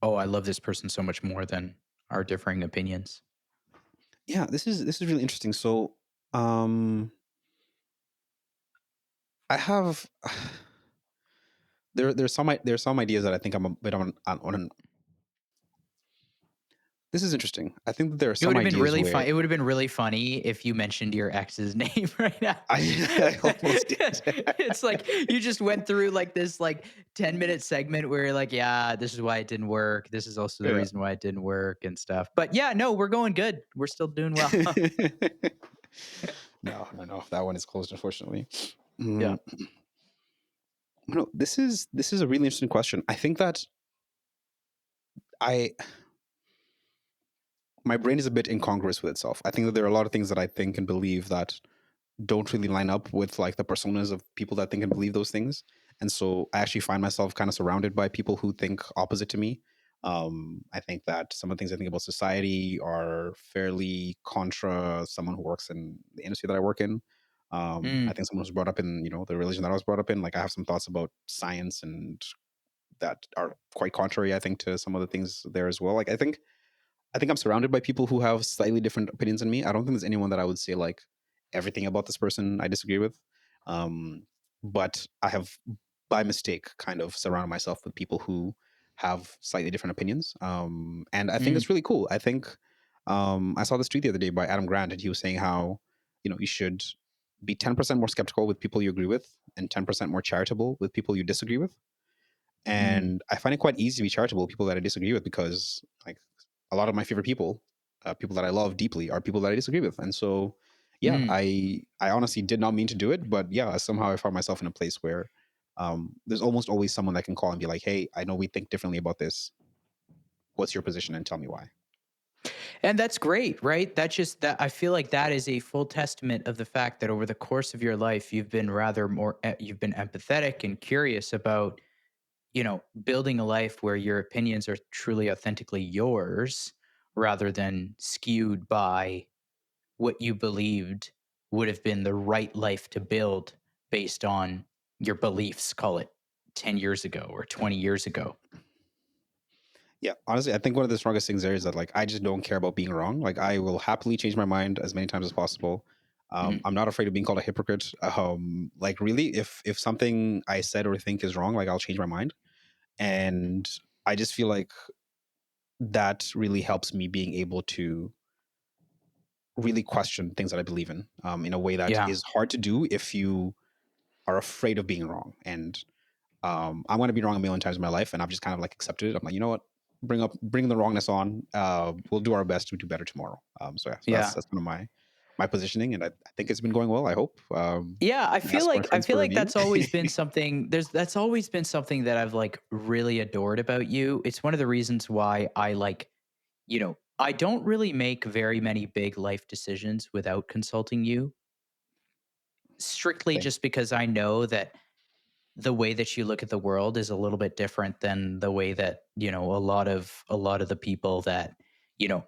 "Oh, I love this person so much more than our differing opinions." Yeah, this is really interesting. So, um, I have there's some ideas that I think I'm a bit on an, this is interesting. I think that there are It would some have been ideas really where fun. It would have been really funny if you mentioned your ex's name right now. I almost did. It's like you just went through like this like 10-minute segment where you're like, yeah, this is why it didn't work. This is also the Yeah. reason why it didn't work and stuff. But yeah, no, we're going good. We're still doing well. No, no, no. That one is closed, unfortunately. Yeah. Mm, no, this is a really interesting question. I think that I my brain is a bit incongruous with itself. I think that there are a lot of things that I think and believe that don't really line up with like the personas of people that think and believe those things. And so I actually find myself kind of surrounded by people who think opposite to me. I think that some of the things I think about society are fairly contra someone who works in the industry that I work in. I Mm, think someone who's brought up in, the religion that I was brought up in, like I have some thoughts about science and that are quite contrary, I think, to some of the things there as well. Like I think I'm surrounded by people who have slightly different opinions than me. I don't think there's anyone that I would say like everything about this person I disagree with. Um, but I have by mistake kind of surrounded myself with people who have slightly different opinions. And I think mm, it's really cool. I think I saw this tweet the other day by Adam Grant, and he was saying how you should be 10% more skeptical with people you agree with and 10% more charitable with people you disagree with. mm, And I find it quite easy to be charitable with people that I disagree with because, like, a lot of my favorite people, people that I love deeply, are people that I disagree with. And so, yeah, mm. I honestly did not mean to do it, but yeah, somehow I found myself in a place where there's almost always someone that can call and be like, hey, I know we think differently about this. What's your position, and tell me why. And that's great, right? That just that I feel like that is a full testament of the fact that over the course of your life, you've been rather more you've been empathetic and curious about, building a life where your opinions are truly authentically yours rather than skewed by what you believed would have been the right life to build based on your beliefs, call it 10 years ago or 20 years ago. Yeah, honestly, I think one of the strongest things there is that like I just don't care about being wrong. Like I will happily change my mind as many times as possible. Mhm. I'm not afraid of being called a hypocrite. Like really, if something I said or think is wrong, like I'll change my mind. And I just feel like that really helps me being able to really question things that I believe in a way that Yeah. is hard to do if you are afraid of being wrong. And I'm going to be wrong a million times in my life, and I've just kind of like accepted it. I'm like, you know what? Bring the wrongness on. We'll do our best to do better tomorrow. So yeah, so Yeah. that's kind of my positioning, and I think it's been going well. I hope. Yeah, I feel Ask my like I friends feel for a like review. that's always been something that's always been something that I've like really adored about you. It's one of the reasons why I like, I don't really make very many big life decisions without consulting you, strictly Same. just because I know that the way that you look at the world is a little bit different than the way that, a lot of the people that,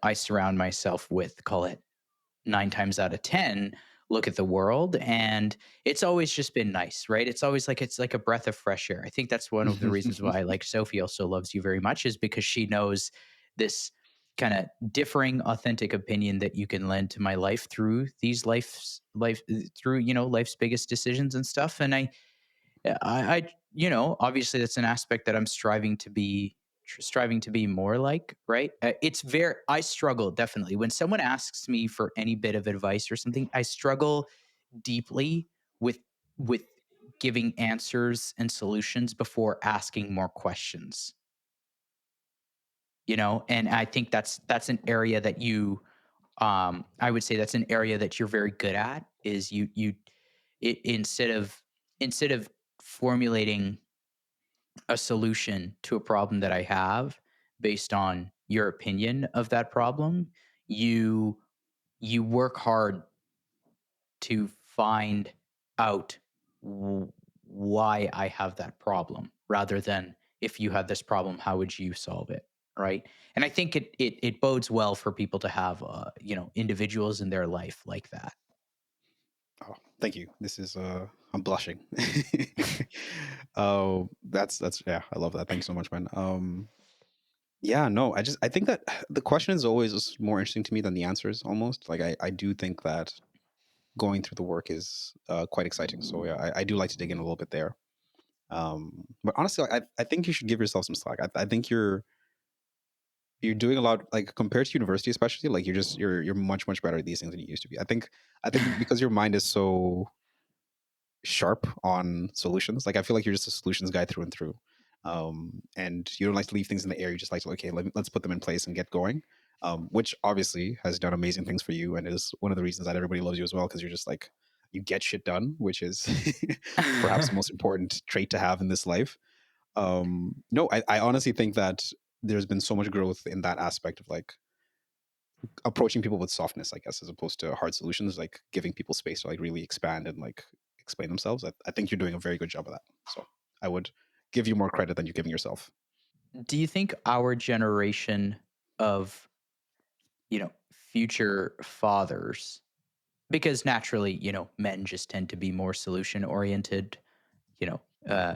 I surround myself with, call it 9 times out of 10 look at the world, and it's always just been nice, right? It's like a breath of fresh air. I think that's one of the reasons why, like, Sophie also loves you very much, is because she knows this kind of differing authentic opinion that you can lend to my life through these life through, life's biggest decisions and stuff. And obviously that's an aspect that I'm striving to be more like, right? I struggle definitely when someone asks me for any bit of advice or something. I struggle deeply with with giving answers and solutions before asking more questions. And I think that's an area that I would say that's an area that you're very good at. Is instead of formulating a solution to a problem that I have based on your opinion of that problem, you you work hard to find out why I have that problem rather than, if you had this problem, how would you solve it? Right. And I think it bodes well for people to have, individuals in their life like that. Oh, thank you. This is I'm blushing. That's yeah, I love that. Thank you so much, man. Yeah, no, I think that the question is always more interesting to me than the answers almost. Like I do think that going through the work is quite exciting. So yeah, I do like to dig in a little bit there. But honestly, I think you should give yourself some slack. I think you're doing a lot, like compared to university, especially. Like you're much better at these things than you used to be. I think because your mind is so sharp on solutions. Like I feel like you're just a solutions guy through and through. And you don't like to leave things in the air. You just like to, okay, let's put them in place and get going. Which obviously has done amazing things for you and is one of the reasons that everybody loves you as well, because you're just like, you get shit done, which is perhaps the most important trait to have in this life. No, I honestly think that there's been so much growth in that aspect of like approaching people with softness, I guess, as opposed to hard solutions, like giving people space to like really expand and like explain themselves. I think you're doing a very good job of that. So I would give you more credit than you're giving yourself. Do you think our generation of, future fathers, because naturally, men just tend to be more solution oriented,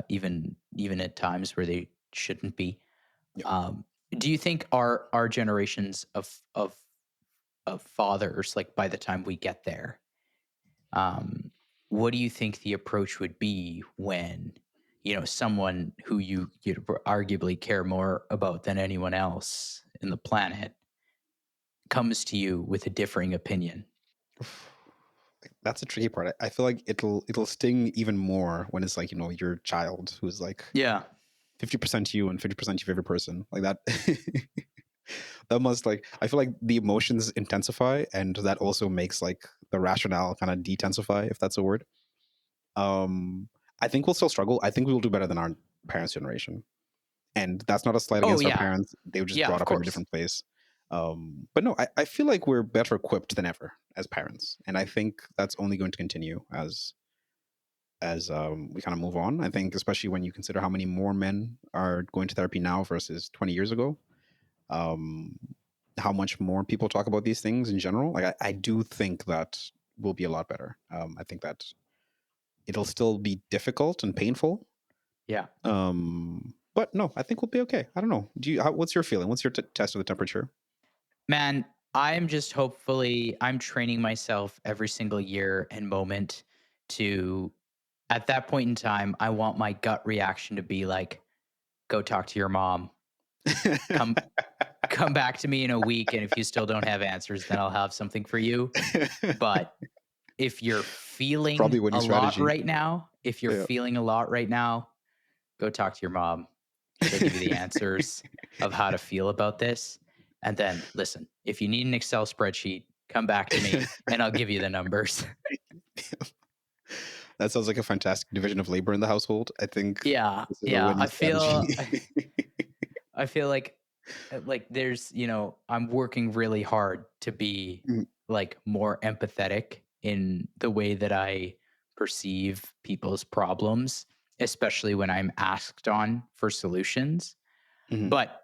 even at times where they shouldn't be. Yeah. Um, do you think our generations of fathers, like by the time we get there, um, what do you think the approach would be when, someone who you arguably care more about than anyone else in the planet comes to you with a differing opinion? That's a tricky part. I feel like it'll sting even more when it's like, your child who's like Yeah. 50% you and 50% your favorite person. Like that that must, like, I feel like the emotions intensify, and that also makes like the rationale kind of detensify, if that's a word. I think we'll still struggle. I think we will do better than our parents' generation. And that's not a slight Oh against our yeah, parents. They were just yeah, brought of up in a course. different place. But no, I feel like we're better equipped than ever as parents. And I think that's only going to continue as we kind of move on. I think, especially when you consider how many more men are going to therapy now versus 20 years ago, um, how much more people talk about these things in general. Like, I do think that will be a lot better. I think that it'll still be difficult and painful. Yeah. But no, I think we'll be okay. I don't know. What's your feeling? What's your test of the temperature? Man, I'm training myself every single year and moment to, at that point in time, I want my gut reaction to be like, go talk to your mom. Come come back to me in a week, and if you still don't have answers, then I'll have something for you. But if you're Probably feeling winning a lot strategy. right now, Yeah. go talk to your mom. She'll give you the answers of how to feel about this. And then listen, if you need an Excel spreadsheet, come back to me and I'll give you the numbers. That sounds like a fantastic division of labor in the household. I think Yeah. this is a Yeah. winning strategy. I feel like there's, I'm working really hard to be Mhm, like more empathetic in the way that I perceive people's problems, especially when I'm asked on for solutions. mhm. But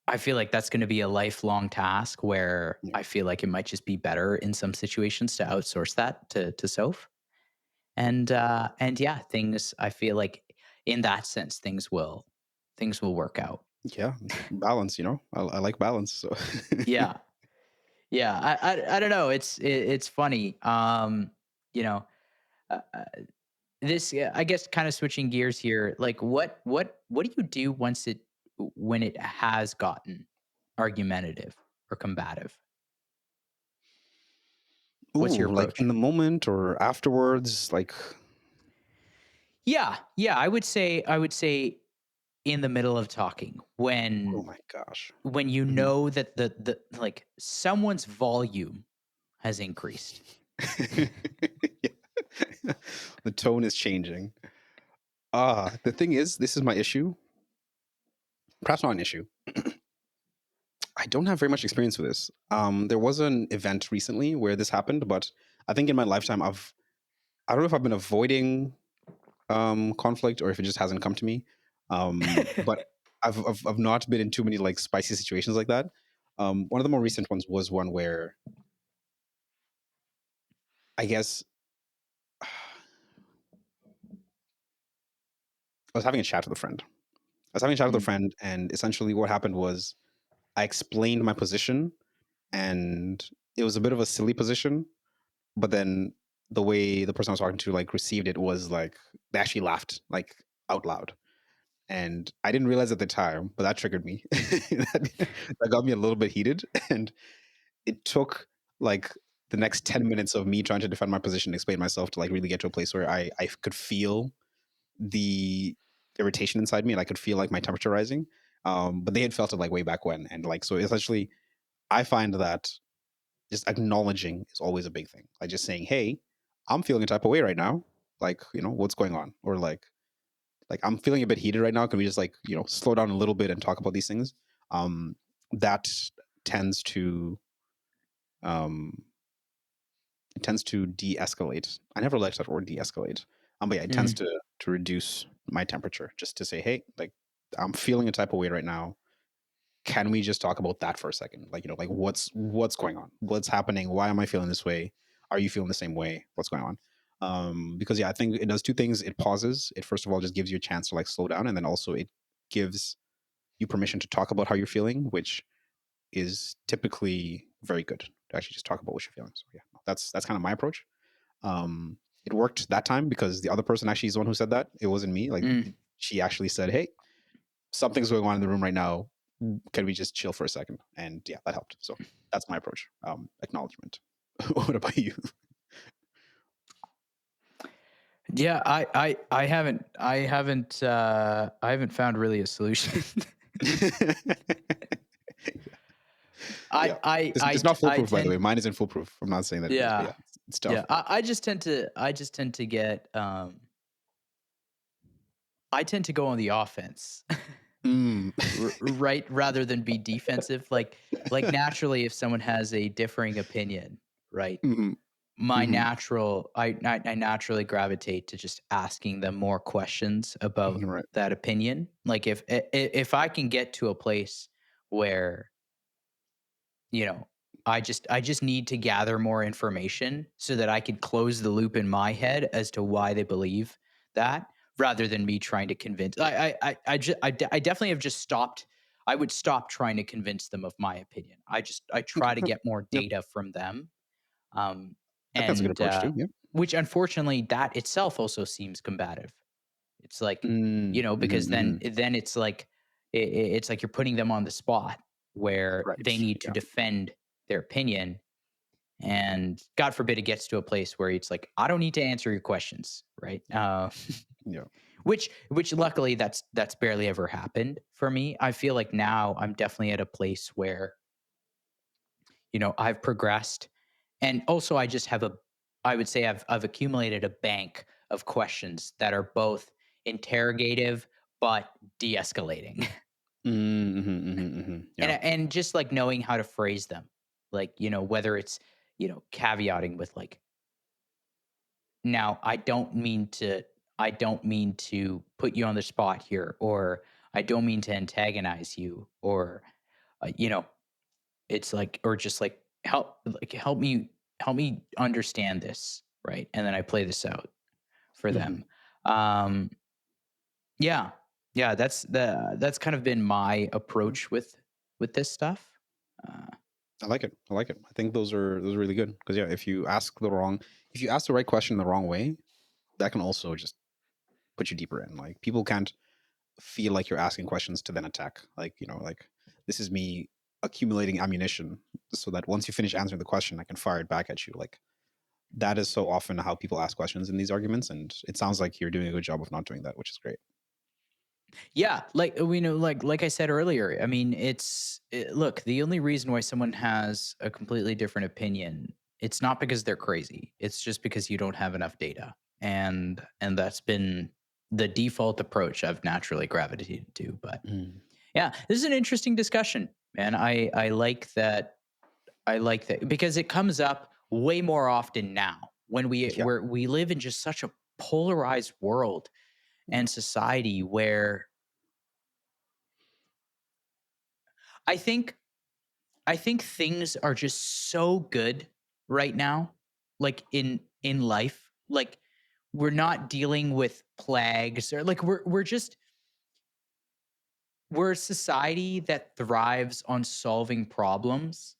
I feel like that's going to be a lifelong task where Yeah. I feel like it might just be better in some situations to outsource that to Soph. And yeah, things I feel like in that sense things will work out. Yeah, balance. I like balance. So Yeah. Yeah, I don't know. It's funny. You know, uh, uh, this I guess kind of switching gears here. Like, what do you do when it has gotten argumentative or combative? What's your ooh, like in approach? the moment or afterwards, like, Yeah, yeah. I would say in the middle of talking oh when my gosh. you Mhm. know that the like someone's volume has increased. Yeah. The tone is changing. The thing is, this is my issue. Perhaps not an issue. I don't have very much experience with this. There was an event recently where this happened, but I think in my lifetime, I don't know if I've been avoiding conflict or if it just hasn't come to me. But I've not been in too many like spicy situations like that. One of the more recent ones was one where I guess I was having a chat with a friend. I was having a chat with a Mm. friend, and essentially what happened was I explained my position, and it was a bit of a silly position. But then the way the person I was talking to like received it was like they actually laughed like out loud. And I didn't realize at the time, but that triggered me. that got me a little bit heated. And it took like the next 10 minutes of me trying to defend my position, explain myself to like really get to a place where I could feel the irritation inside me and I could feel like my temperature rising. But they had felt it like way back when. And like, so essentially, I find that just acknowledging is always a big thing. Like just saying, hey, I'm feeling a type of way right now. Like, what's going on? Or like I'm feeling a bit heated right now. Can we just like, slow down a little bit and talk about these things? That tends to um it tends to de-escalate. I never liked that word de-escalate. But yeah, it tends Mm. to reduce my temperature just to say, hey, like I'm feeling a type of way right now. Can we just talk about that for a second? Like, like what's going on? What's happening? Why am I feeling this way? Are you feeling the same way? What's going on? Because yeah, I think it does two things. It pauses. It first of all just gives you a chance to like slow down, and then also it gives you permission to talk about how you're feeling, which is typically very good to actually just talk about what you're feeling. So yeah, that's kind of my approach. It worked that time because the other person actually is the one who said that. It wasn't me. Like Mm. she actually said, "Hey, something's going on in the room right now. Can we just chill for a second?" And yeah, that helped. So that's my approach. Acknowledgement. What about you? Yeah, I haven't found really a solution. Yeah, I I it's I not I foolproof, by the way. tend Mine isn't foolproof. I'm not saying that it is, but yeah. yeah, it's Yeah, tough. I just tend to get I tend to go on the offense, Mm. right, rather than be defensive. Like naturally, if someone has a differing opinion, right, Mhm. my Mhm. natural I naturally gravitate to just asking them more questions about Right. that opinion. Like if I can get to a place where, you know, I just need to gather more information so that I could close the loop in my head as to why they believe that, rather than me trying to convince. I definitely have just stopped. I would stop trying to convince them of my opinion. I Okay. try to Yep. get more Yep. data from them, um, I think that's a good and approach too. Yep. which unfortunately that itself also seems combative. It's like, Mm. because Mhm. Mhm. then it's like it's like you're putting them on the spot where they Right. need to Yeah. defend their opinion, and God forbid it gets to a place where it's like, I don't need to answer your questions, right? Yeah. Which luckily that's barely ever happened for me. I feel like now I'm definitely at a place where, I've progressed, and also I just have a I would say I've accumulated a bank of questions that are both interrogative but de-escalating. Mm. Mhm. Mhm. Mhm. Yeah. And just like knowing how to phrase them. Like, whether it's, caveating with like, now I don't mean to put you on the spot here, or I don't mean to antagonize you, or you know, it's like, or just like help me understand this, right? And then I play this out for Mhm. them. Um yeah. Yeah, that's kind of been my Yeah. approach with this stuff. Uh I like it. I like it. I think those are really good because yeah, if you ask the right question the wrong way, that can also just put you deeper in. Like people can't feel like you're asking questions to then attack. Like like this is me accumulating ammunition so that once you finish answering the question, I can fire it back at you. Like that is so often how people ask questions in these arguments, and it sounds like you're doing a good job of not doing that, which is great. Yeah, like we know, like I said earlier. I mean, look. The only reason why someone has a completely different opinion, it's not because they're crazy. It's just because you don't have enough data, and that's been the default approach I've naturally gravitated to. But Mm. yeah, this is an interesting discussion, man. I like that. I like that because it comes up way more often now when Yeah. we live in just such a polarized world Yeah. and society where I think I think things are just so good right now, like in life. Like we're not dealing with plagues, or like we're a society that thrives on solving problems.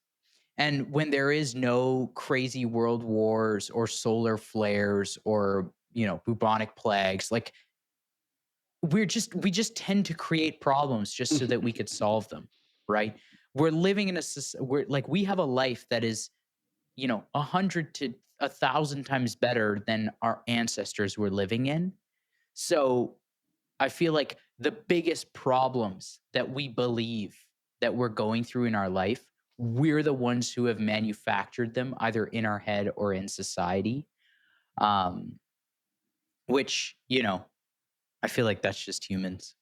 And when there is no crazy world wars or solar flares or, bubonic plagues, like we just tend to create problems just so that we could solve them, right? We're living in we're like we have a life that is, 100 to 1,000 times better than our ancestors were living in. So I feel like the biggest problems that we believe that we're going through in our life, we're the ones who have manufactured them either in our head or in society. Um, which, I feel like that's just humans.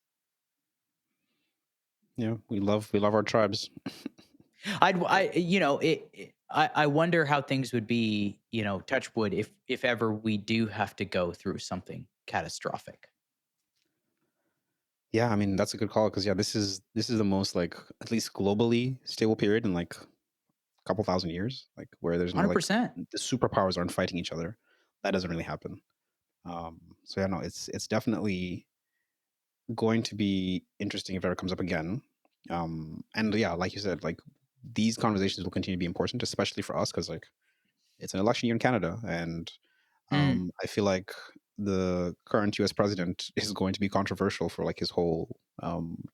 Yeah. We love our tribes. I you know, I wonder how things would be, touch wood, if ever we do have to go through something catastrophic. Yeah, I mean that's a good call because yeah, this is the most like at least globally stable period in like a couple thousand years, like where there's no like 100%. the superpowers aren't fighting each other. That doesn't really happen. So yeah, no, it's definitely going to be interesting if it ever comes up again. And yeah, like you said, like these conversations will continue to be important, especially for us because like it's an election year in Canada, and Mm. I feel like the current U.S. president is going to be controversial for like his whole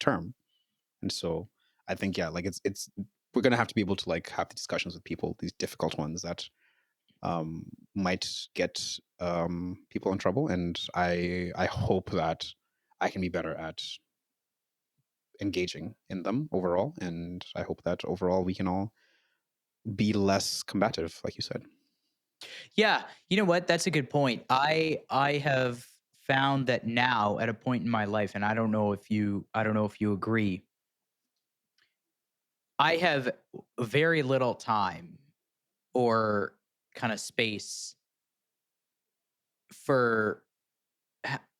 term. And so I think yeah, like it's we're gonna have to be able to like have the discussions with people, these difficult ones that might get people in trouble. And I hope that I can be better at engaging in them overall. And I hope that overall we can all be less combative, like you said. Yeah, you know what? That's a good point. I have found that now at a point in my life, and I don't know if you agree, I have very little time or kind of space for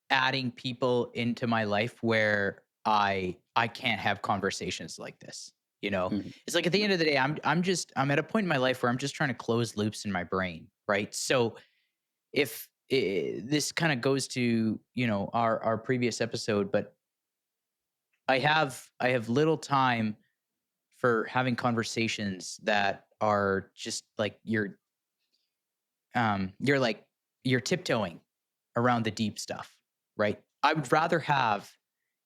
adding people into my life where I can't have conversations like this. You know, Mhm. it's like at the Yeah. end of the day, I'm at a point in my life where I'm just trying to close loops in my brain, right? So if this kind of goes to our previous episode, but I have little time for having conversations that are just like you're like you're tiptoeing around the deep stuff, right? I would rather have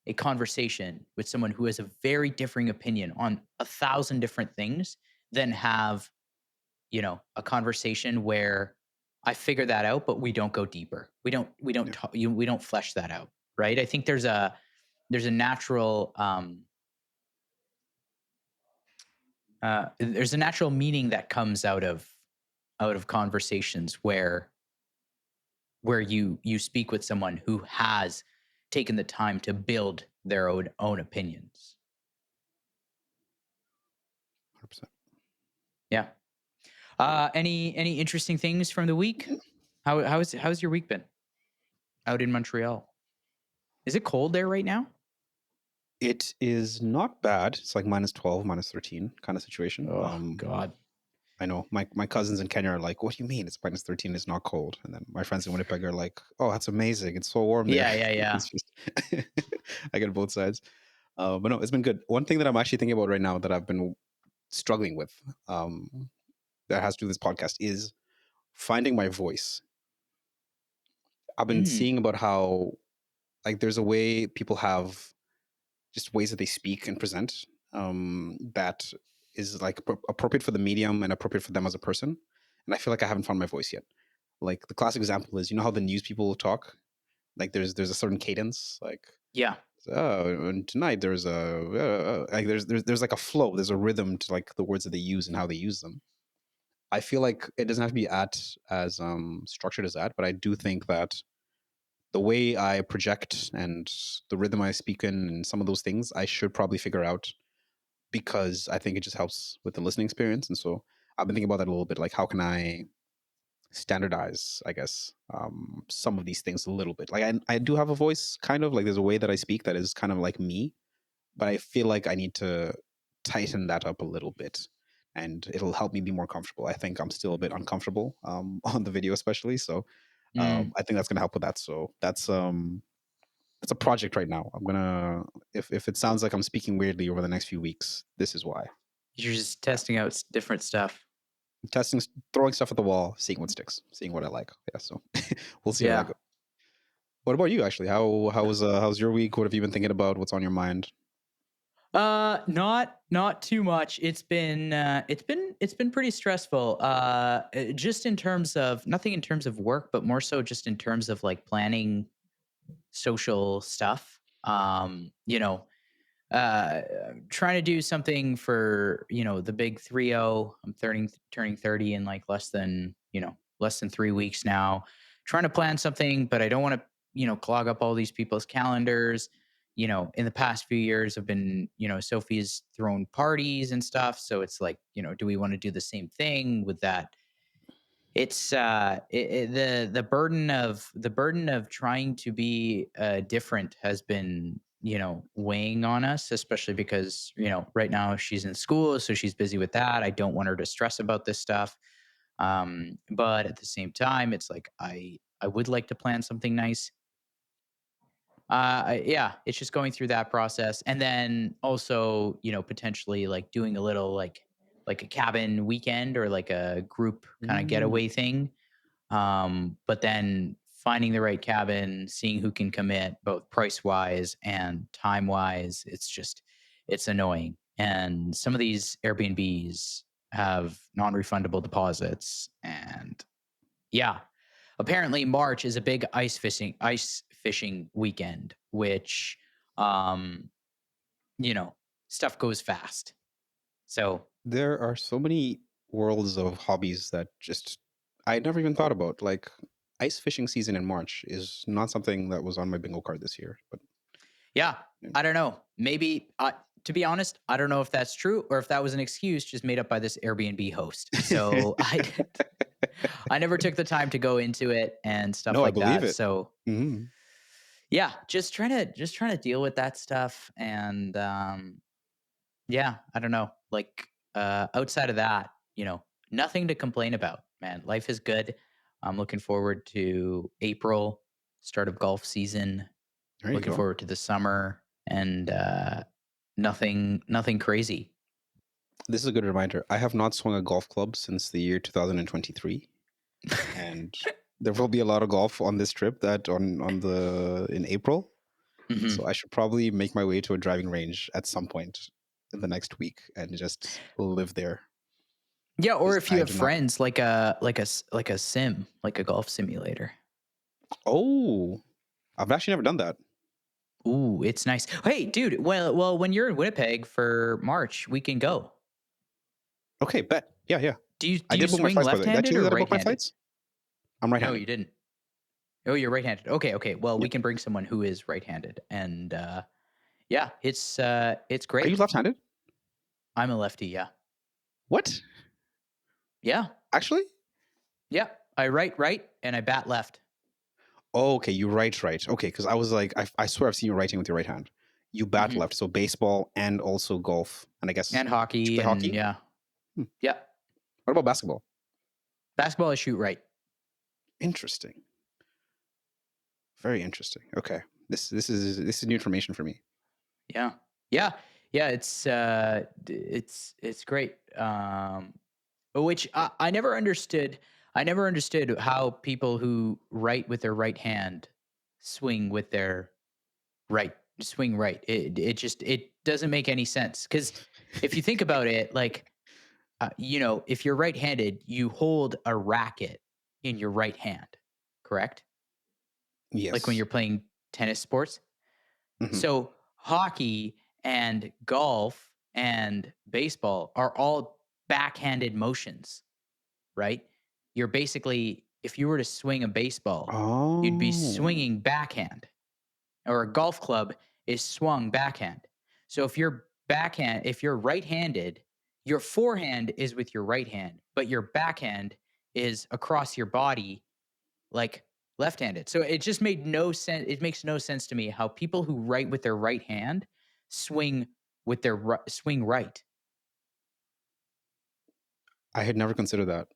a conversation with someone who has a very differing opinion on a thousand different things than have, a conversation where I figure that out, but we don't go deeper. We don't Yeah. talk, we don't flesh that out, right? I think there's a natural there's a natural meaning that comes out of conversations where you speak with someone who has taken the time to build their own opinions. 100%. Yeah. Any interesting things from the week? How's your week been out in Montreal? Is it cold there right now? It is not bad. It's like -12, -13 kind of situation. Oh God. I know my cousins in Kenya are like, "What do you mean it's -13? It's not cold." And then my friends in Winnipeg are like, "Oh, that's amazing. It's so warm there." Yeah, yeah, yeah. It's just I get both sides. But no, it's been good. One thing that I'm actually thinking about right now that I've been struggling with, that has to do with this podcast is finding my voice. I've been Mm, seeing about how like there's a way people have just ways that they speak and present that is like appropriate for the medium and appropriate for them as a person. And I feel like I haven't found my voice yet. Like the classic example is, you know how the news people talk? Like there's a certain cadence, like yeah. oh, and tonight there's like there's like a flow, there's a rhythm to like the words that they use and how they use them. I feel like it doesn't have to be as structured as that, but I do think that the way I project and the rhythm I speak in and some of those things, I should probably figure out because I think it just helps with the listening experience. And so I've been thinking about that a little bit. Like, how can I standardize, I guess, some of these things a little bit? Like, I do have a voice, kind of like there's a way that I speak that is kind of like me, but I feel like I need to tighten that up a little bit. And it'll help me be more comfortable. I think I'm still a bit uncomfortable on the video, especially. So Mm. I think that's going to help with that. So that's a project right now. I'm gonna if it sounds like I'm speaking weirdly over the next few weeks, this is why. You're just Yeah. testing out different stuff. Testing, throwing stuff at the wall, seeing what sticks, seeing what I like. Yeah, so we'll see how that Yeah. goes. What about you? Actually, how's your week? What have you been thinking about? What's on your mind? Not too much. It's been pretty stressful. Just in terms of nothing in terms of work, but more so just in terms of like planning social stuff. Trying to do something for, the big 30. I'm turning 30 in like less than 3 weeks now. Trying to plan something, but I don't want to, clog up all these people's calendars. In the past few years have been, Sophie's thrown parties and stuff. So it's like, do we want to do the same thing with that? It's the burden of trying to be different has been, weighing on us, especially because, right now she's in school, so she's busy with that. I don't want her to stress about this stuff. But at the same time, it's like I would like to plan something nice. Yeah, it's just going through that process, and then also, potentially like doing a little like a cabin weekend or like a group kind of Mm, getaway thing. But then finding the right cabin, seeing who can commit both price wise and time wise, it's annoying. And some of these Airbnbs have non-refundable deposits. And yeah, apparently March is a big ice fishing weekend, which um, you know, stuff goes fast. So there are so many worlds of hobbies that just I never even thought about. Like ice fishing season in March is not something that was on my bingo card this year. But Yeah, yeah. I don't know. Maybe, to be honest, I don't know if that's true or if that was an excuse just made up by this Airbnb host. So I never took the time to go into it and stuff No, I like believe that. it. So Mhm. yeah, just trying to deal with that stuff. And yeah, I don't know. Like outside of that, nothing to complain about, man. Life is good. I'm looking forward to April, start of golf season. There you Looking go. forward to the summer and nothing crazy. This is a good reminder. I have not swung a golf club since the year 2023, and there will be a lot of golf on this trip that on the in April. So Mhm. I should probably make my way to a driving range at some point in the next week and just live there Yeah, or because if you I have do not. friends like a sim, like a golf simulator. Oh, I've actually never done that. Ooh, it's nice. Hey, dude, well, when you're in Winnipeg for March, we can go. Okay, bet. Yeah, yeah. Do you I do you did book my swing flights, by the way. Did I left-handed tell you or that I booked my right-handed? flights? I'm No, right-handed. you didn't. Oh, you're right-handed. Okay, okay. Well, Yeah. we can bring someone who is right-handed, and yeah, it's Are you great. left-handed? I'm a lefty. Yeah, What? yeah, Actually? yeah. I right, and I bat left. Oh, okay. You right, right. Okay, because I was like, I swear I've seen you writing with your right hand. You bat Hmm. left, so baseball and also golf, and I guess And did you hockey, play and hockey? yeah, Hmm. yeah. What about basketball? Basketball, I shoot right. Interesting. Very interesting. Okay, this is new information for me. Yeah. Yeah. Yeah, it's great. Which I never understood. I never understood how people who write with their right hand swing with their right swing right. It doesn't make any sense cuz if you think about it, like if you're right-handed, you hold a racket in your right hand, correct? Like when Yes. you're playing tennis sports. Hmm. So hockey and golf and baseball are all backhanded motions, right? You're basically, if you were to swing a baseball, you'd be Oh, swinging backhand, or a golf club is swung backhand. So if you're right-handed, your forehand is with your right hand, but your backhand is across your body like left-handed. So it just made no sense. It makes no sense to me how people who write with their right hand swing swing right, I had never considered that.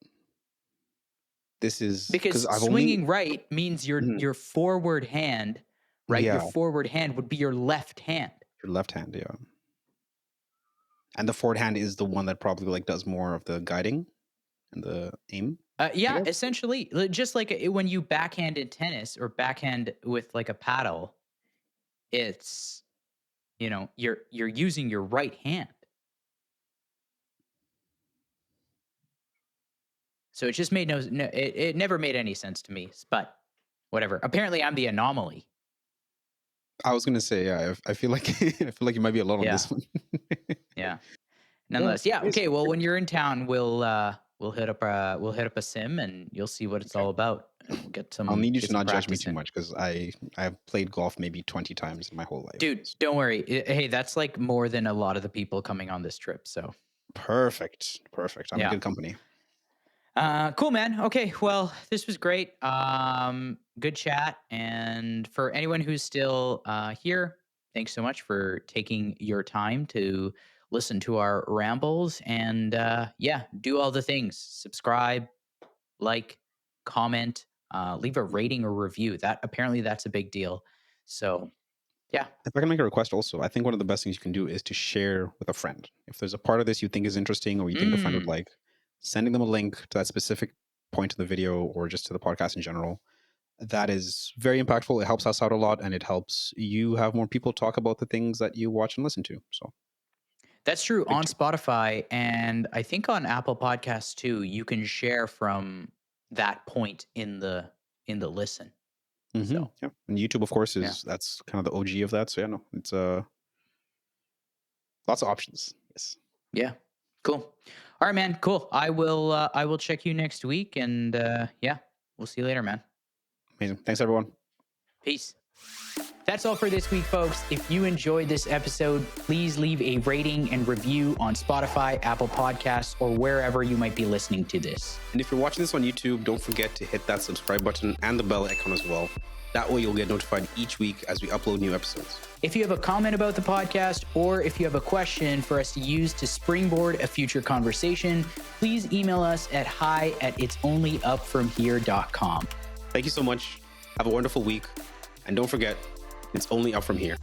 This is because because I've only. swinging right means Mhm. your forward hand, right? Your Yeah, forward hand would be your left hand. your left hand. Yeah, and the forward hand is the one that probably like does more of the guiding and the aim. I Yeah, guess. essentially, just like when you backhand in tennis or backhand with like a paddle, it's you're using your right hand. So it just made it never made any sense to me. But whatever. Apparently, I'm the anomaly. I was gonna say, yeah. I feel like I feel like you might be alone on Yeah, this one. yeah. Yeah, Nonetheless, yeah. amazing. Okay. Well, Okay. when you're in town, we'll hit up a sim, and you'll see what it's Okay. all about, and we'll I'll need you get to some not judge me practice too in. much because I've played golf maybe 20 times in my whole life. Dude, don't worry. Hey, that's like more than a lot of the people coming on this trip. So Perfect. Perfect. I'm in yeah. good company. Cool, man. Okay, well, this was great. Good chat. And for anyone who's still here, thanks so much for taking your time to listen to our rambles. And yeah, do all the things: subscribe, like, comment, leave a Mhm. rating or review. That's a big deal. So yeah. If I can make a request also, I think one of the best things you can do is to share with a friend. If there's a part of this you think is interesting or you think a friend would Mm. like, sending them a link to that specific point in the video or just to the podcast in general. That is very impactful. It helps us out a lot and it helps you have more people talk about the things that you watch and listen to. So, That's true big on two. Spotify, and I think on Apple Podcasts too. You can share from that point in the listen. So Yeah. And YouTube, of course, yeah, is that's kind of the OG of that. So, yeah, no, it's lots of options. Yes. yeah, cool. All right, man. Cool. I will check you next week, and yeah, we'll see you later, man. Amazing. Thanks, everyone. Peace. That's all for this week, folks. If you enjoyed this episode, please leave a rating and review on Spotify, Apple Podcasts, or wherever you might be listening to this. And if you're watching this on YouTube, don't forget to hit that subscribe button and the bell icon as well. That way you'll get notified each week as we upload new episodes. If you have a comment about the podcast, or if you have a question for us to use to springboard a future conversation, please email us at hi@itsonlyupfromhere.com. Thank you so much. Have a wonderful week. And don't forget, it's only up from here.